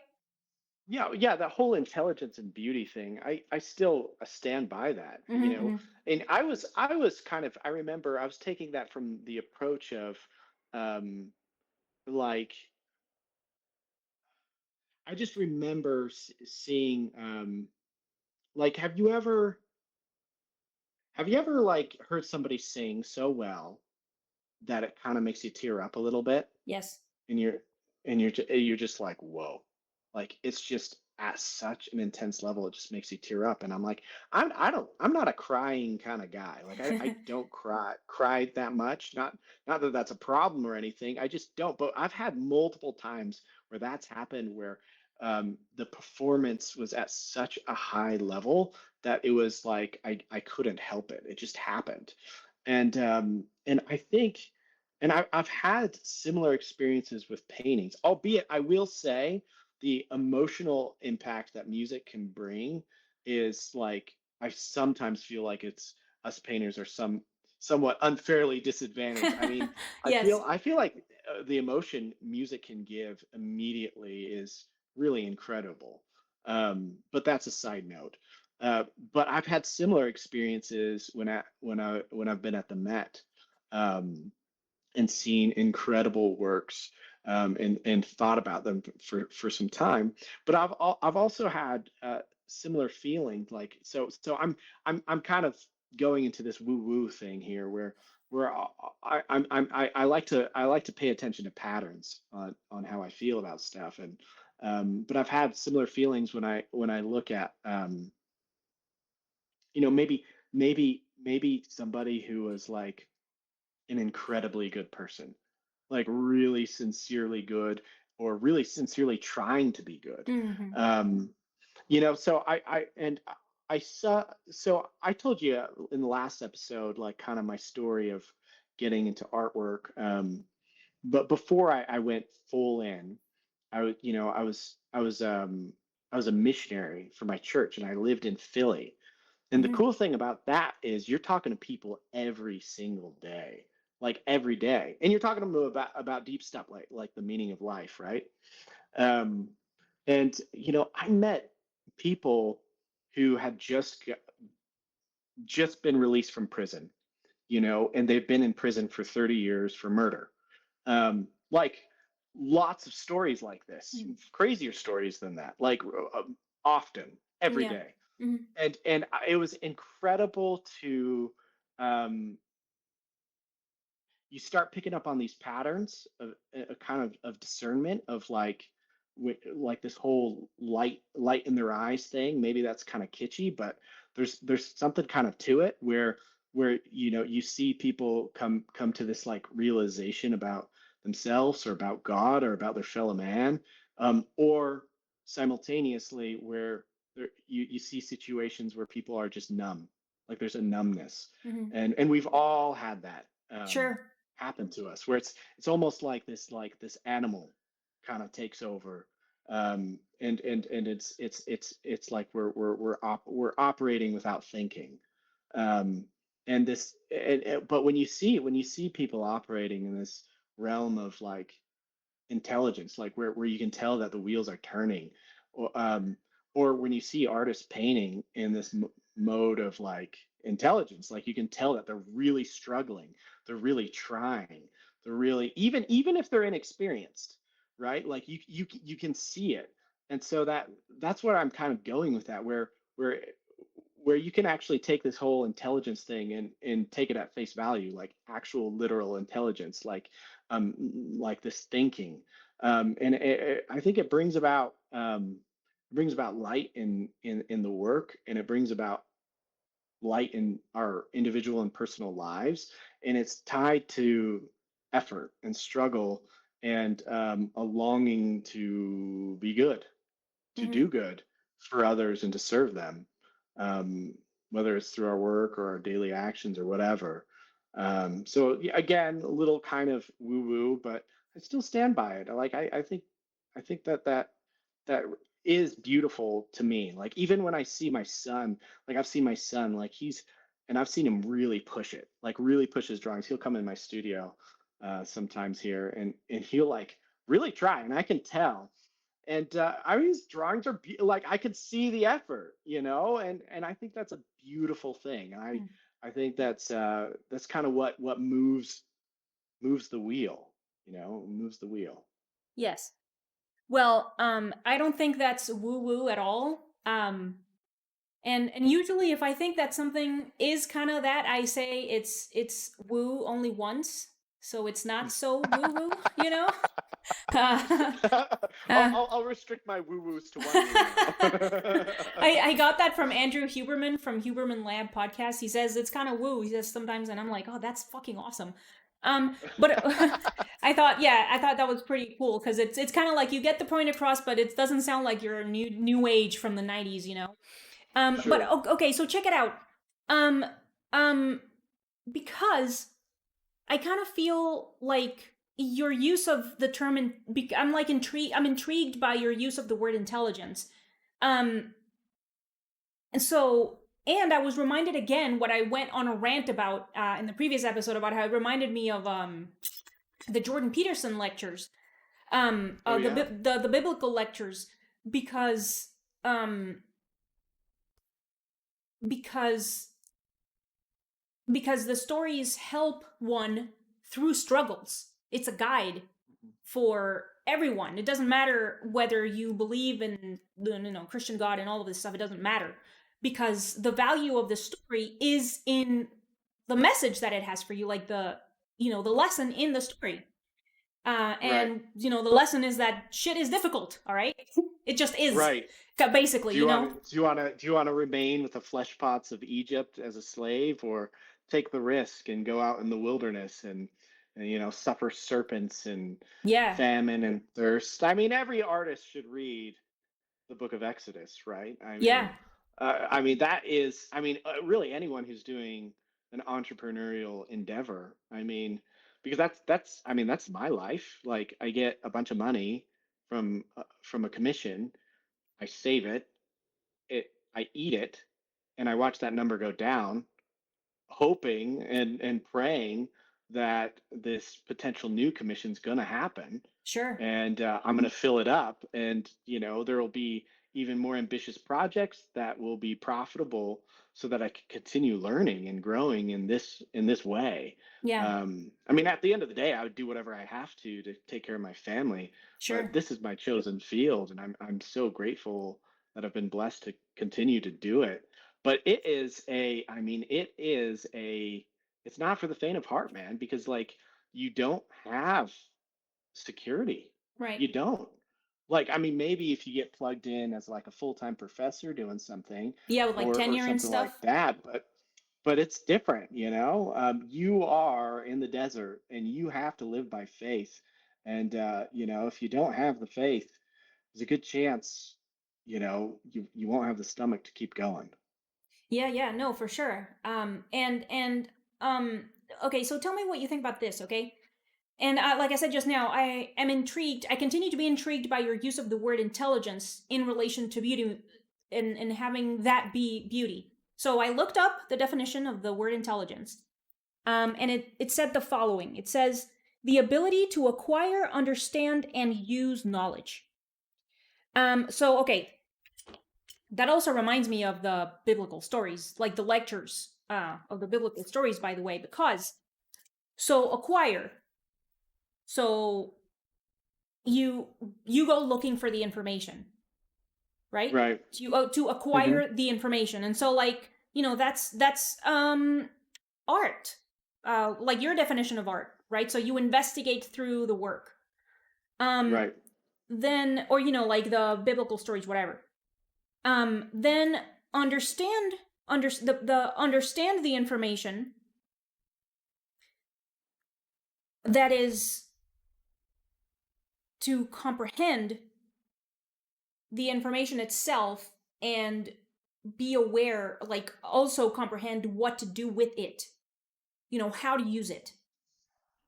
yeah, that whole intelligence and beauty thing, I still stand by that, you Mhm, know. mhm. And I was kind of I remember I was taking that from the approach of um like I just remember seeing like have you ever like heard somebody sing so well that it kind of makes you tear up a little bit? Yes. and you're and you're just like whoa, like it's just at such an intense level it just makes you tear up. And I'm like, I'm not a crying kind of guy. Like I don't cry that much. Not that that's a problem or anything, I just don't. But I've had multiple times where that's happened, where the performance was at such a high level that it was like I couldn't help it, it just happened. And I think, and I've had similar experiences with paintings, albeit I will say the emotional impact that music can bring is like, I sometimes feel like it's us painters are somewhat unfairly disadvantaged. I mean, Yes. I feel like the emotion music can give immediately is really incredible. But that's a side note. But I've had similar experiences when I've been at the Met. Um, and seen incredible works, and thought about them for some time. But I've also had similar feelings. Like so I'm kind of going into this woo woo thing here, where I like to pay attention to patterns on how I feel about stuff. And but I've had similar feelings when I look at maybe somebody who was like an incredibly good person, like really sincerely good, or really sincerely trying to be good. Mhm. Um, so I saw, so I told you in the last episode, like kind of my story of getting into artwork. But before I went full in, I was, I was a missionary for my church, and I lived in Philly. And the Mhm. cool thing about that is you're talking to people every single day, like every day, and you're talking to them about deep stuff, like the meaning of life, right? Um, and I met people who had just been released from prison, and they've been in prison for 30 years for murder. Like lots of stories like this, Mhm. crazier stories than that, like often every Yeah. day. Mhm. And it was incredible to um, you start picking up on these patterns of a kind of discernment of like this whole light in their eyes thing. Maybe that's kind of kitschy, but there's something kind of to it, where you see people come to this like realization about themselves or about God or about their fellow man, or simultaneously where You see situations where people are just numb, like there's a numbness, Hmm. and we've all had that Sure. happen to us, where it's almost like this animal kind of takes over, and it's like we're operating without thinking, um, and but when you see people operating in this realm of like intelligence, like where you can tell that the wheels are turning, or when you see artists painting in this mode of like intelligence, like you can tell that they're really struggling, they're really trying, they're really even if they're inexperienced, right? Like you can see it, and so that's where I'm kind of going with that, where you can actually take this whole intelligence thing and take it at face value, like actual literal intelligence, like this thinking, I think it brings about light in the work, and it brings about light in our individual and personal lives, and it's tied to effort and struggle, and a longing to be good, to do Hmm. good for others and to serve them, um, whether it's through our work or our daily actions or whatever. So yeah, again, a little kind of woo woo, but I still stand by it. I think that is beautiful to me. Like even when I see my son, like I've seen my son, like and I've seen him really push it, like really push his drawings. He'll come in my studio sometimes here, and he'll like really try, and I can tell, and I mean, his drawings are like I could see the effort, and I think that's a beautiful thing. I think that's kind of what moves the wheel, moves the wheel. Yes. Well, I don't think that's woo woo at all. And usually if I think that something is kind of that, I say it's woo only once, so it's not so woo woo, you know? Uh, uh, I'll restrict my woo woos to one woo now. I got that from Andrew Huberman from Huberman Lab podcast. He says it's kind of woo. He says sometimes, and I'm like, oh, that's fucking awesome. But I thought that was pretty cool because it's kind of like you get the point across, but it doesn't sound like you're a new age from the '90s, you know. But Sure. okay, so check it out. Um, um, because I kind of feel like your use of the term, I'm like intrigued. I'm intrigued by your use of the word intelligence. Um, and so, and I was reminded again what I went on a rant about in the previous episode about how it reminded me of the Jordan Peterson lectures, Oh yeah. the biblical lectures, because um, because because the stories help one through struggles. It's a guide for everyone. It doesn't matter whether you believe in the Christian God and all of this stuff. It doesn't matter because the value of the story is in the message that it has for you, like the lesson in the story. Right. And the lesson is that shit is difficult. All right, it just is, Right. basically. Do you want to remain with the flesh pots of Egypt as a slave, or take the risk and go out in the wilderness and suffer serpents and Yeah, famine and thirst? I mean, every artist should read the book of Exodus, right? yeah, I mean that is, really anyone who's doing an entrepreneurial endeavor. I mean, because that's my life. Like I get a bunch of money from a commission, I save it, I eat it, and I watch that number go down, hoping and praying that this potential new commission is going to happen, sure, and I'm going to fill it up, and there will be even more ambitious projects that will be profitable, so that I can continue learning and growing in this way. yeah, I mean, at the end of the day, I would do whatever I have to take care of my family, but sure, this is my chosen field, and I'm so grateful that I've been blessed to continue to do it. But it's not for the faint of heart, man, because like you don't have security. right. You don't. Like, I mean, maybe if you get plugged in as like a full-time professor doing something, Yeah, with like or tenure and something like stuff. that, but it's different, you are in the desert and you have to live by faith. And if you don't have the faith, there's a good chance you won't have the stomach to keep going. Yeah, yeah, no, for sure. And um, okay, so tell me what you think about this, okay? And like I said just now, I am intrigued. I continue to be intrigued by your use of the word intelligence in relation to beauty, and having that be beauty. So I looked up the definition of the word intelligence, and it said the following. It says the ability to acquire, understand, and use knowledge. So okay, that also reminds me of the biblical stories, like the lectures of the biblical stories, by the way, because so acquire. So you you go looking for the information, right? Right. To Hmm. acquire the information, and so like that's art, like your definition of art, right? So you investigate through the work, um, Right. then or like the biblical stories, whatever. Then understand the information that is to comprehend the information itself and be aware, like also comprehend what to do with it, how to use it.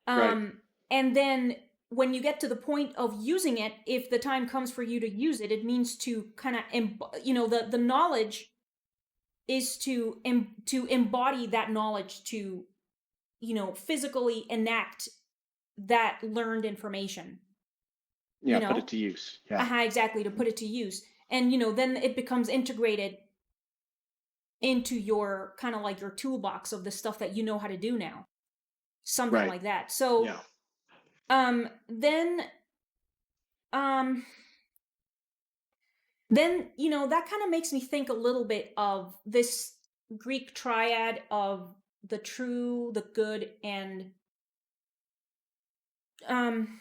Right. um and then when you get to the point of using it, if the time comes for you to use it, it means to kind of the knowledge is to embody that knowledge, to physically enact that learned information, you Yeah. Put it know to use. Yeah. exactly, to put it to use. And then it becomes integrated into your kind of like your toolbox of the stuff that you know how to do now, something Right. like that. So Yeah. then um that kind of makes me think a little bit of this Greek triad of the true, the good, and um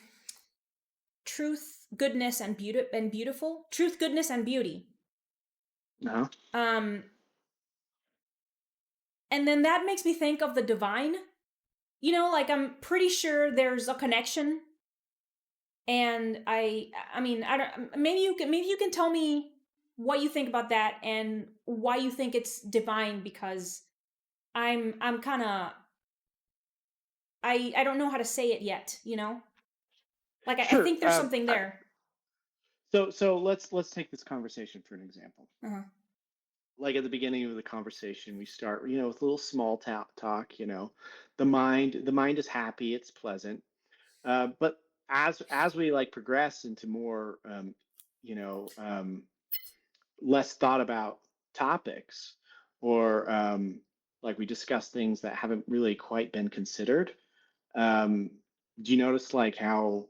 truth, goodness, and beautiful. Truth, goodness, and beauty. Uh-huh. um and then that makes me think of the divine. Like I'm pretty sure there's a connection. And I mean, I don't, maybe you can tell me what you think about that and why you think it's divine, because I'm kind of, I don't know how to say it yet, like I Sure. think there's something there. So let's take this conversation for an example. Uh-huh. Like at the beginning of the conversation, we start, with a little small talk. The mind is happy, it's pleasant. But as we like progress into more, you know, less thought about topics, or like we discuss things that haven't really quite been considered, um, do you notice like how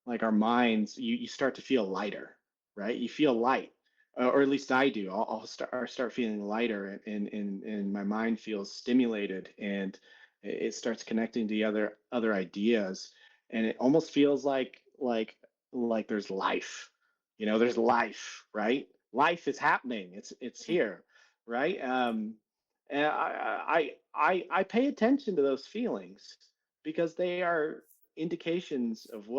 like our minds, you start to feel lighter, right? You feel light, or at least I do. I'll start feeling lighter, and my mind feels stimulated, and it starts connecting to the other ideas, and it almost feels like there's life. There's life, right? Life is happening. It's here, right? And I pay attention to those feelings because they are indications of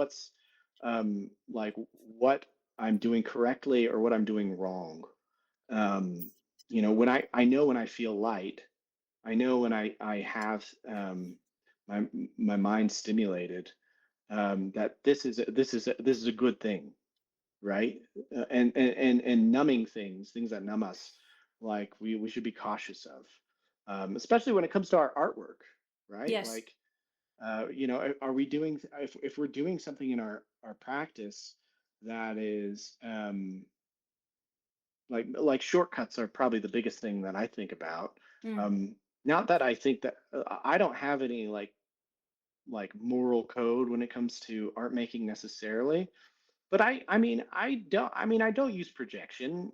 like what I'm doing correctly or what I'm doing wrong. Um, when I know when I feel light, I know when I have my my mind stimulated, that this is a good thing, right? And numbing things that numb us, like we should be cautious of, especially when it comes to our artwork, right? Yes. Like, are we doing, if we're doing something in our practice that is, like shortcuts are probably the biggest thing that I think about. Mm. Um, Not that I think that, I don't have any like moral code when it comes to art making necessarily, but I don't use projection,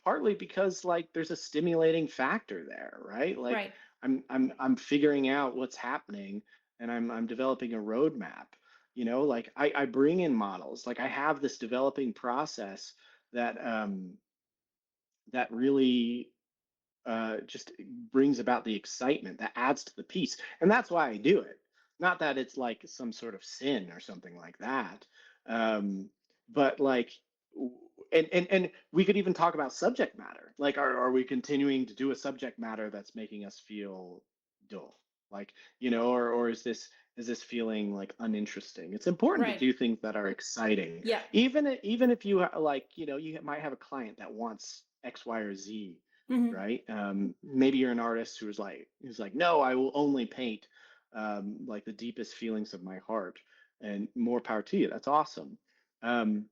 partly because like there's a stimulating factor there, right? Like Right. I'm figuring out what's happening, and I'm developing a roadmap. Like I bring in models, like I have this developing process that really just brings about the excitement that adds to the piece, and that's why I do it. Not that it's like some sort of sin or something like that, um, but like and we could even talk about subject matter. Like, are we continuing to do a subject matter that's making us feel dull? Like, or is this feeling like uninteresting? It's important to Right. do things that are exciting, Yeah. even if you like, you might have a client that wants X, Y, or Z, Hmm. right? Maybe you're an artist who's like, no, I will only paint like the deepest feelings of my heart, and more power to you. That's awesome. Um,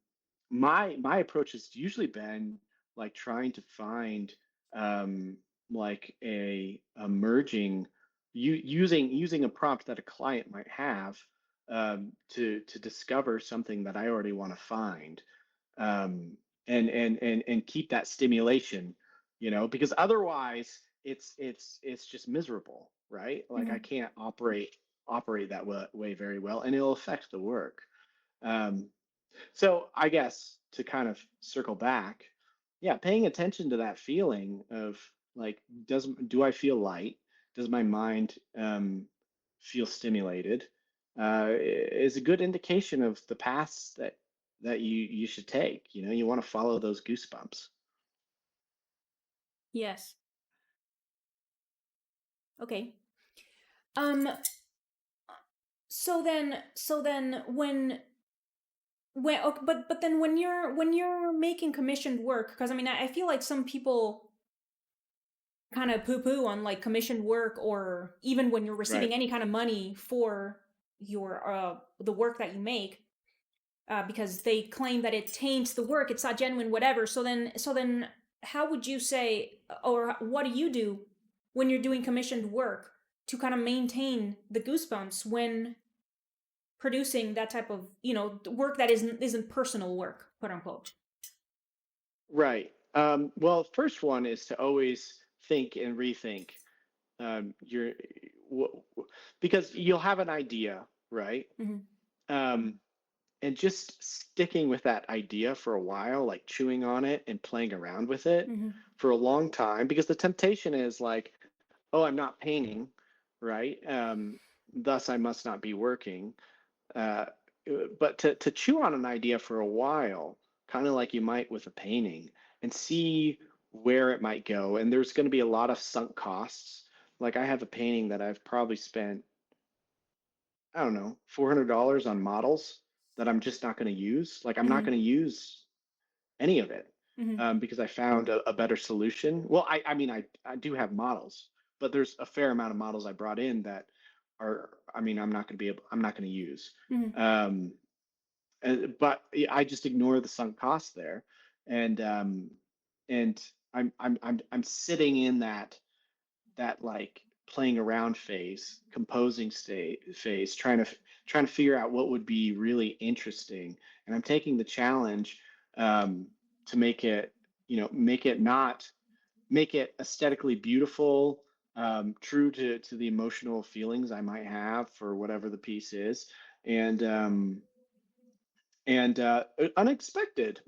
my approach has usually been like trying to find um, like a merging, using a prompt that a client might have to discover something that I already want to find, um, and keep that stimulation, because otherwise it's just miserable, right? Like I Hmm. can't operate that way very well, and it'll affect the work. Um, so I guess to kind of circle back, yeah, paying attention to that feeling of like, do I feel light? Does my mind feel stimulated? Is a good indication of the paths that you should take. You want to follow those goosebumps. Yes. Okay. Um, so then when okay, but then when you're making commissioned work, because I mean I feel like some people kind of poo-poo on like commissioned work, or even when you're Right. receiving any kind of money for your the work that you make, because they claim that it taints the work, it's not genuine, whatever. So then how would you say, or what do you do when you're doing commissioned work to kind of maintain the goosebumps when producing that type of work that isn't personal work, quote unquote? Right. Well, first one is to always think and rethink your because you'll have an idea, right? Hmm. Um, and just sticking with that idea for a while, like chewing on it and playing around with it Hmm. for a long time, because the temptation is like, oh, I'm not painting, right? Thus, I must not be working. Uh, but to chew on an idea for a while, kind of like you might with a painting, and see where it might go. And there's going to be a lot of sunk costs. Like I have a painting that I've probably spent, I don't know, $400 on models that I'm just not going to use. Like I'm not Hmm. going to use any of it Hmm. because I found a better solution. Well, I mean, I do have models, but there's a fair amount of models I brought in that are, I mean, I'm not going to use. Hmm. Um, but I just ignore the sunk costs there, and and I'm sitting in that like playing around phase, composing state phase, trying to figure out what would be really interesting, and I'm taking the challenge um, to make it aesthetically beautiful, true to the emotional feelings I might have for whatever the piece is, and unexpected.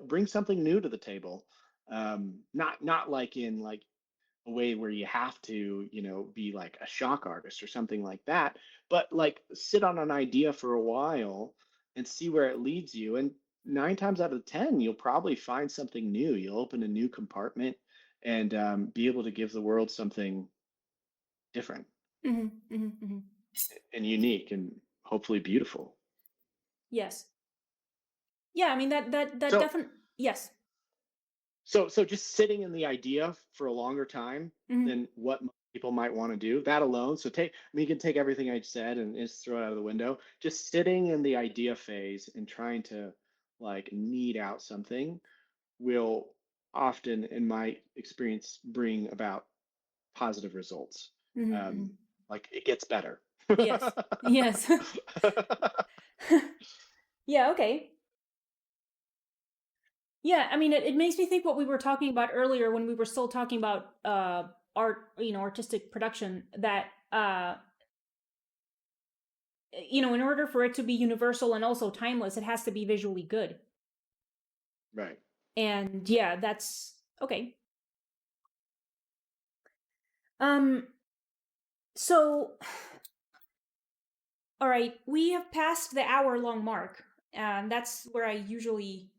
Bring something new to the table. Not like in like a way where you have to, be like a shock artist or something like that, but like sit on an idea for a while and see where it leads you. And 9 times out of 10, you'll probably find something new. You'll open a new compartment and be able to give the world something different Hmm. Hmm. Hmm. and unique and hopefully beautiful. Yes. Yeah, I mean that So definitely. Yes. So just sitting in the idea for a longer time Hmm. than what most people might want to do, that alone. So you can take everything I said and just throw it out of the window. Just sitting in the idea phase and trying to like knead out something will often, in my experience, bring about positive results. Hmm. Hmm. Um, like it gets better. Yes. Yes. Yeah, okay. Yeah, I mean, it makes me think what we were talking about earlier when we were still talking about art, artistic production, that in order for it to be universal and also timeless, it has to be visually good. Right. And yeah, that's okay. Um so all right, we have passed the hour long mark. And that's where I usually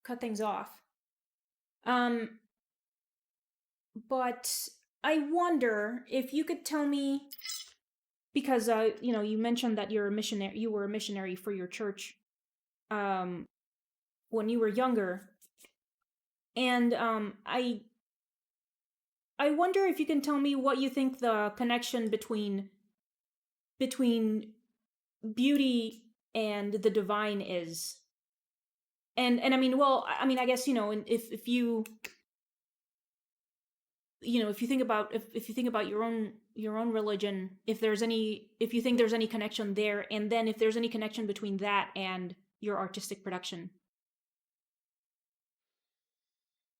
cut things off. Um, but I wonder if you could tell me, because you mentioned that you're a missionary. You were a missionary for your church um, when you were younger, and I wonder if you can tell me what you think the connection between beauty and the divine is. And I mean, well, I mean, I guess, if if you think about, if you think about your own religion, if you think there's any connection there, and then if there's any connection between that and your artistic production.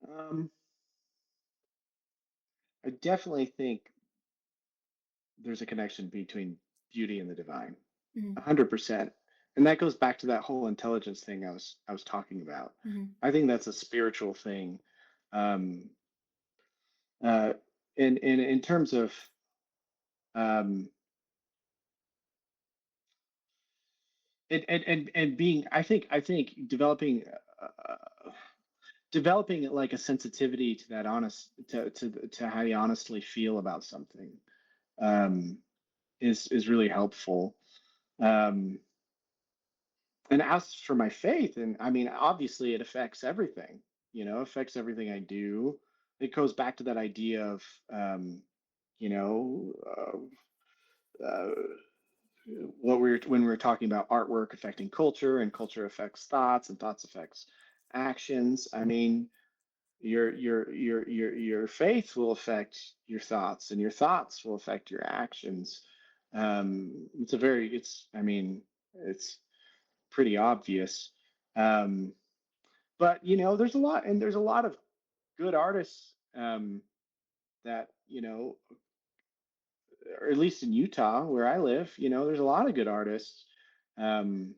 Um, I definitely think there's a connection between beauty and the divine, Hmm. 100%. And that goes back to that whole intelligence thing I was talking about. Hmm. I think that's a spiritual thing. Um, uh, in terms of um, and being, I think developing like a sensitivity to that honest to how you honestly feel about something um, is really helpful. Um, and as for my faith, and I mean, obviously, it affects everything. Affects everything I do. It goes back to that idea of um, you know, uh, when we were talking about artwork affecting culture, and culture affects thoughts, and thoughts affects actions. I mean, your faith will affect your thoughts, and your thoughts will affect your actions. I mean, it's pretty obvious. Um, but there's a lot of good artists that or at least in Utah where I live, there's a lot of good artists. Um,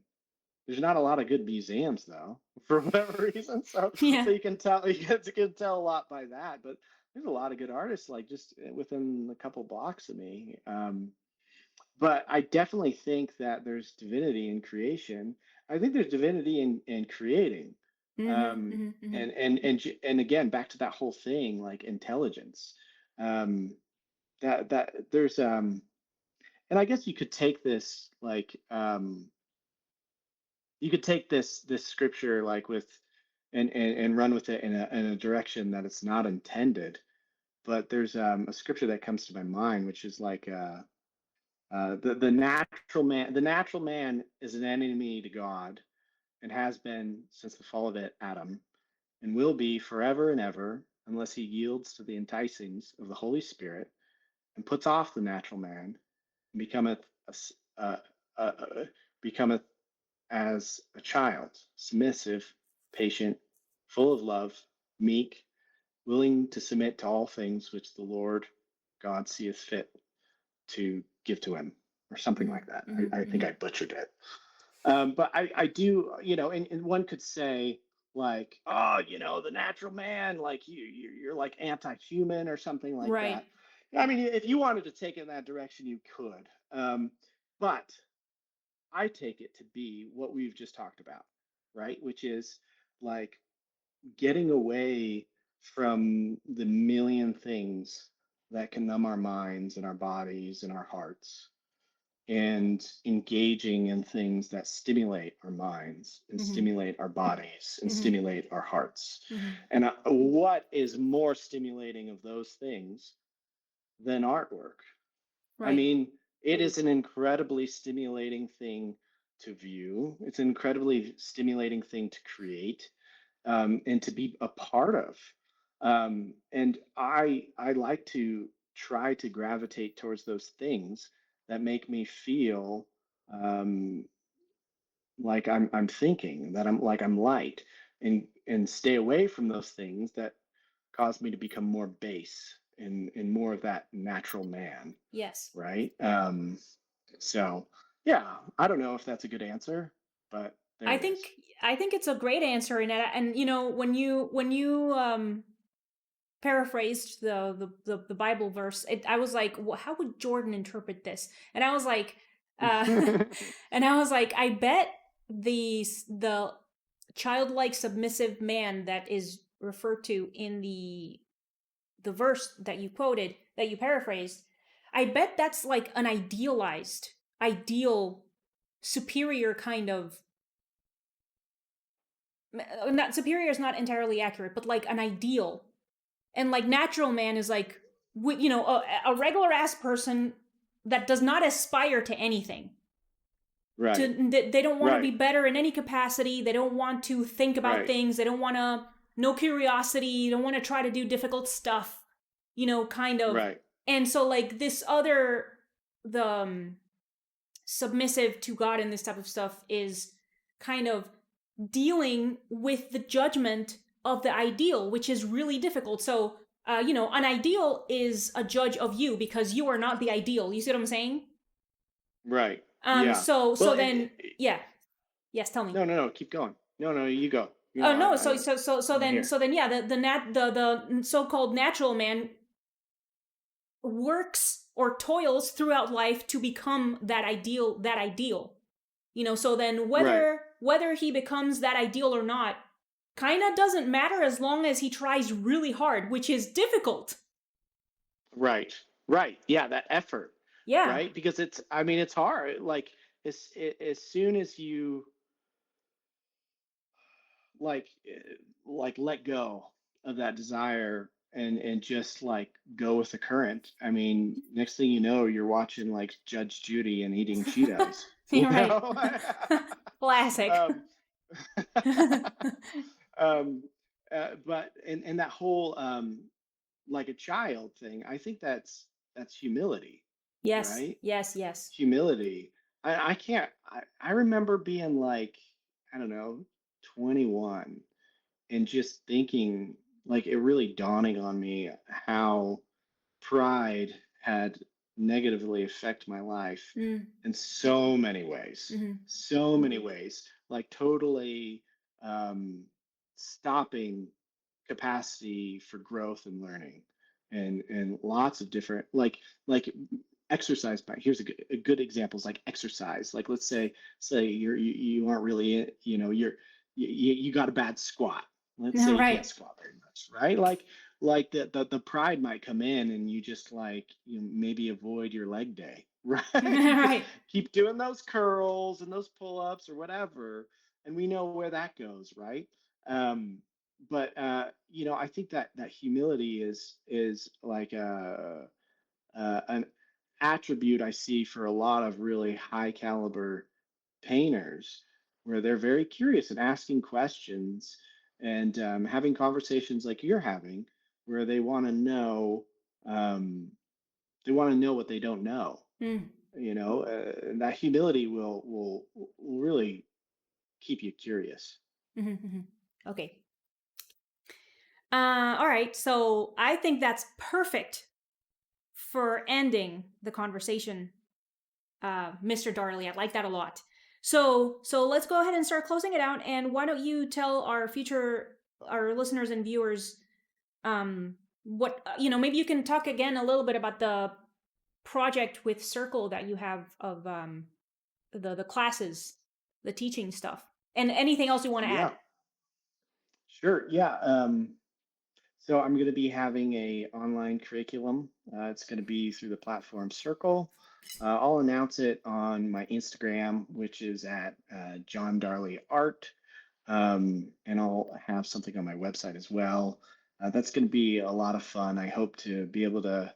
there's not a lot of good museums though, for whatever reason. So Yeah. you can tell a lot by that. But there's a lot of good artists like just within a couple blocks of me. But I definitely think that there's divinity in creation. I think there's divinity in creating. Hmm. Um, Hmm. Hmm. and again, back to that whole thing, like intelligence. Um, that there's and I guess you could take this like you could take this scripture like with and run with it in a direction that it's not intended. But there's a scripture that comes to my mind, which is like the natural man is an enemy to God, and has been since the fall of Adam, and will be forever and ever, unless he yields to the enticings of the Holy Spirit and puts off the natural man, and uh, becometh as a child, submissive, patient, full of love, meek, willing to submit to all things which the Lord God seeth fit to give to him, or something Hmm. like that. Hmm. I think Hmm. I butchered it. But I do, and one could say, like, oh, the natural man, like you're like anti-human or something like Right. that. I mean, if you wanted to take it in that direction, you could. But I take it to be what we've just talked about, right? Which is like getting away from the million things that can numb our minds and our bodies and our hearts, and engaging in things that stimulate our minds and Hmm. stimulate our bodies and Hmm. stimulate our hearts. Hmm. And what is more stimulating of those things than artwork? I Right. mean, it is an incredibly stimulating thing to view. It's an incredibly stimulating thing to create, and to be a part of. And I like to try to gravitate towards those things that make me feel um, like I'm thinking, that I'm light, and stay away from those things that cause me to become more base, and more of that natural man, Yes. right? So yeah, I don't know if that's a good answer, but there I it is. think I think it's a great answer, and when you paraphrased the Bible verse, I was like, how would Jordan interpret this? And I was like, uh, and I was like, I bet the childlike submissive man that is referred to in the verse that you quoted, that you paraphrased, I bet that's like an idealized, ideal, superior kind of. Not superior is not entirely accurate, but like an ideal. And like natural man is like, a regular ass person that does not aspire to anything. Right. They don't want to be Right. better in any capacity. They don't want to think about Right. things. They don't want to, no curiosity. They don't want to try to do difficult stuff, kind of. Right. And so like this other, the submissive to God and this type of stuff is kind of dealing with the judgment of the ideal, which is really difficult. So, an ideal is a judge of you because you are not the ideal. You see what I'm saying? Right. Yeah. So Well, then, yeah. Yes, tell me. no, no, no. Keep going. No, no, you go. Oh no, I'm here. so then yeah, the so-called natural man works or toils throughout life to become that ideal. So then Right. whether he becomes that ideal or not kind of doesn't matter as long as he tries really hard, which is difficult. Right. Right. Yeah, that effort, Yeah. right? Because I mean, it's hard. Like as soon as you like let go of that desire and just like go with the current. I mean, next thing you know, you're watching like Judge Judy and eating Cheetos, you You're right. know? Classic. um, um, but and that whole like a child thing, I think that's humility, Yes, right? yes, yes. Humility. I can't. I remember being like, I don't know, 21 and just thinking, like, it really dawning on me how pride had negatively affected my life Mm, in so many ways, mm-hmm, so many ways, like totally um, stopping capacity for growth and learning, and lots of different like exercise. But here's a good example is like exercise. Like let's say you aren't really you got a bad squat. Let's say you can't right. squat very much, right? Like the pride might come in and you just like maybe avoid your leg day, right? Just Right. keep doing those curls and those pull-ups or whatever, and we know where that goes, right? um but I think that humility is like an attribute I see for a lot of really high caliber painters, where they're very curious and asking questions and having conversations like you're having, where um, they want to know what they don't know. Mm, And that humility will really keep you curious. mm-hmm, mm-hmm. Okay. All right. So I think that's perfect for ending the conversation, Mr. Darley. I like that a lot. So let's go ahead and start closing it out. And why don't you tell our listeners and viewers, what maybe you can talk again a little bit about the project with Circle that you have of the classes, the teaching stuff, and anything else you want to add. Yeah, sure. Yeah. So I'm going to be having a online curriculum. It's going to be through the platform Circle. I'll announce it on my Instagram, which is at John Darley Art, and I'll have something on my website as well. That's going to be a lot of fun. I hope to be able to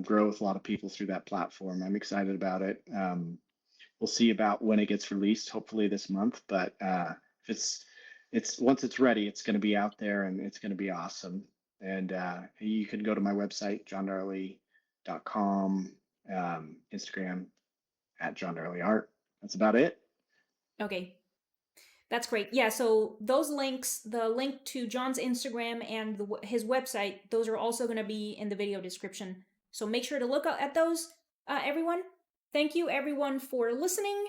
grow with a lot of people through that platform. I'm excited about it. We'll see about when it gets released, hopefully this month. But if it's once it's ready, it's going to be out there and it's going to be awesome. And you can go to my website, johndarley.com, Instagram at John Darley Art. That's about it. Okay. That's great. Yeah, so those links, the link to John's Instagram and his website, those are also going to be in the video description. So make sure to look at those, everyone. Thank you, everyone, for listening.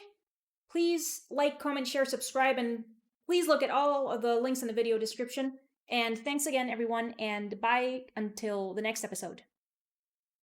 Please like, comment, share, subscribe, and please look at all of the links in the video description. And thanks again, everyone, and bye until the next episode.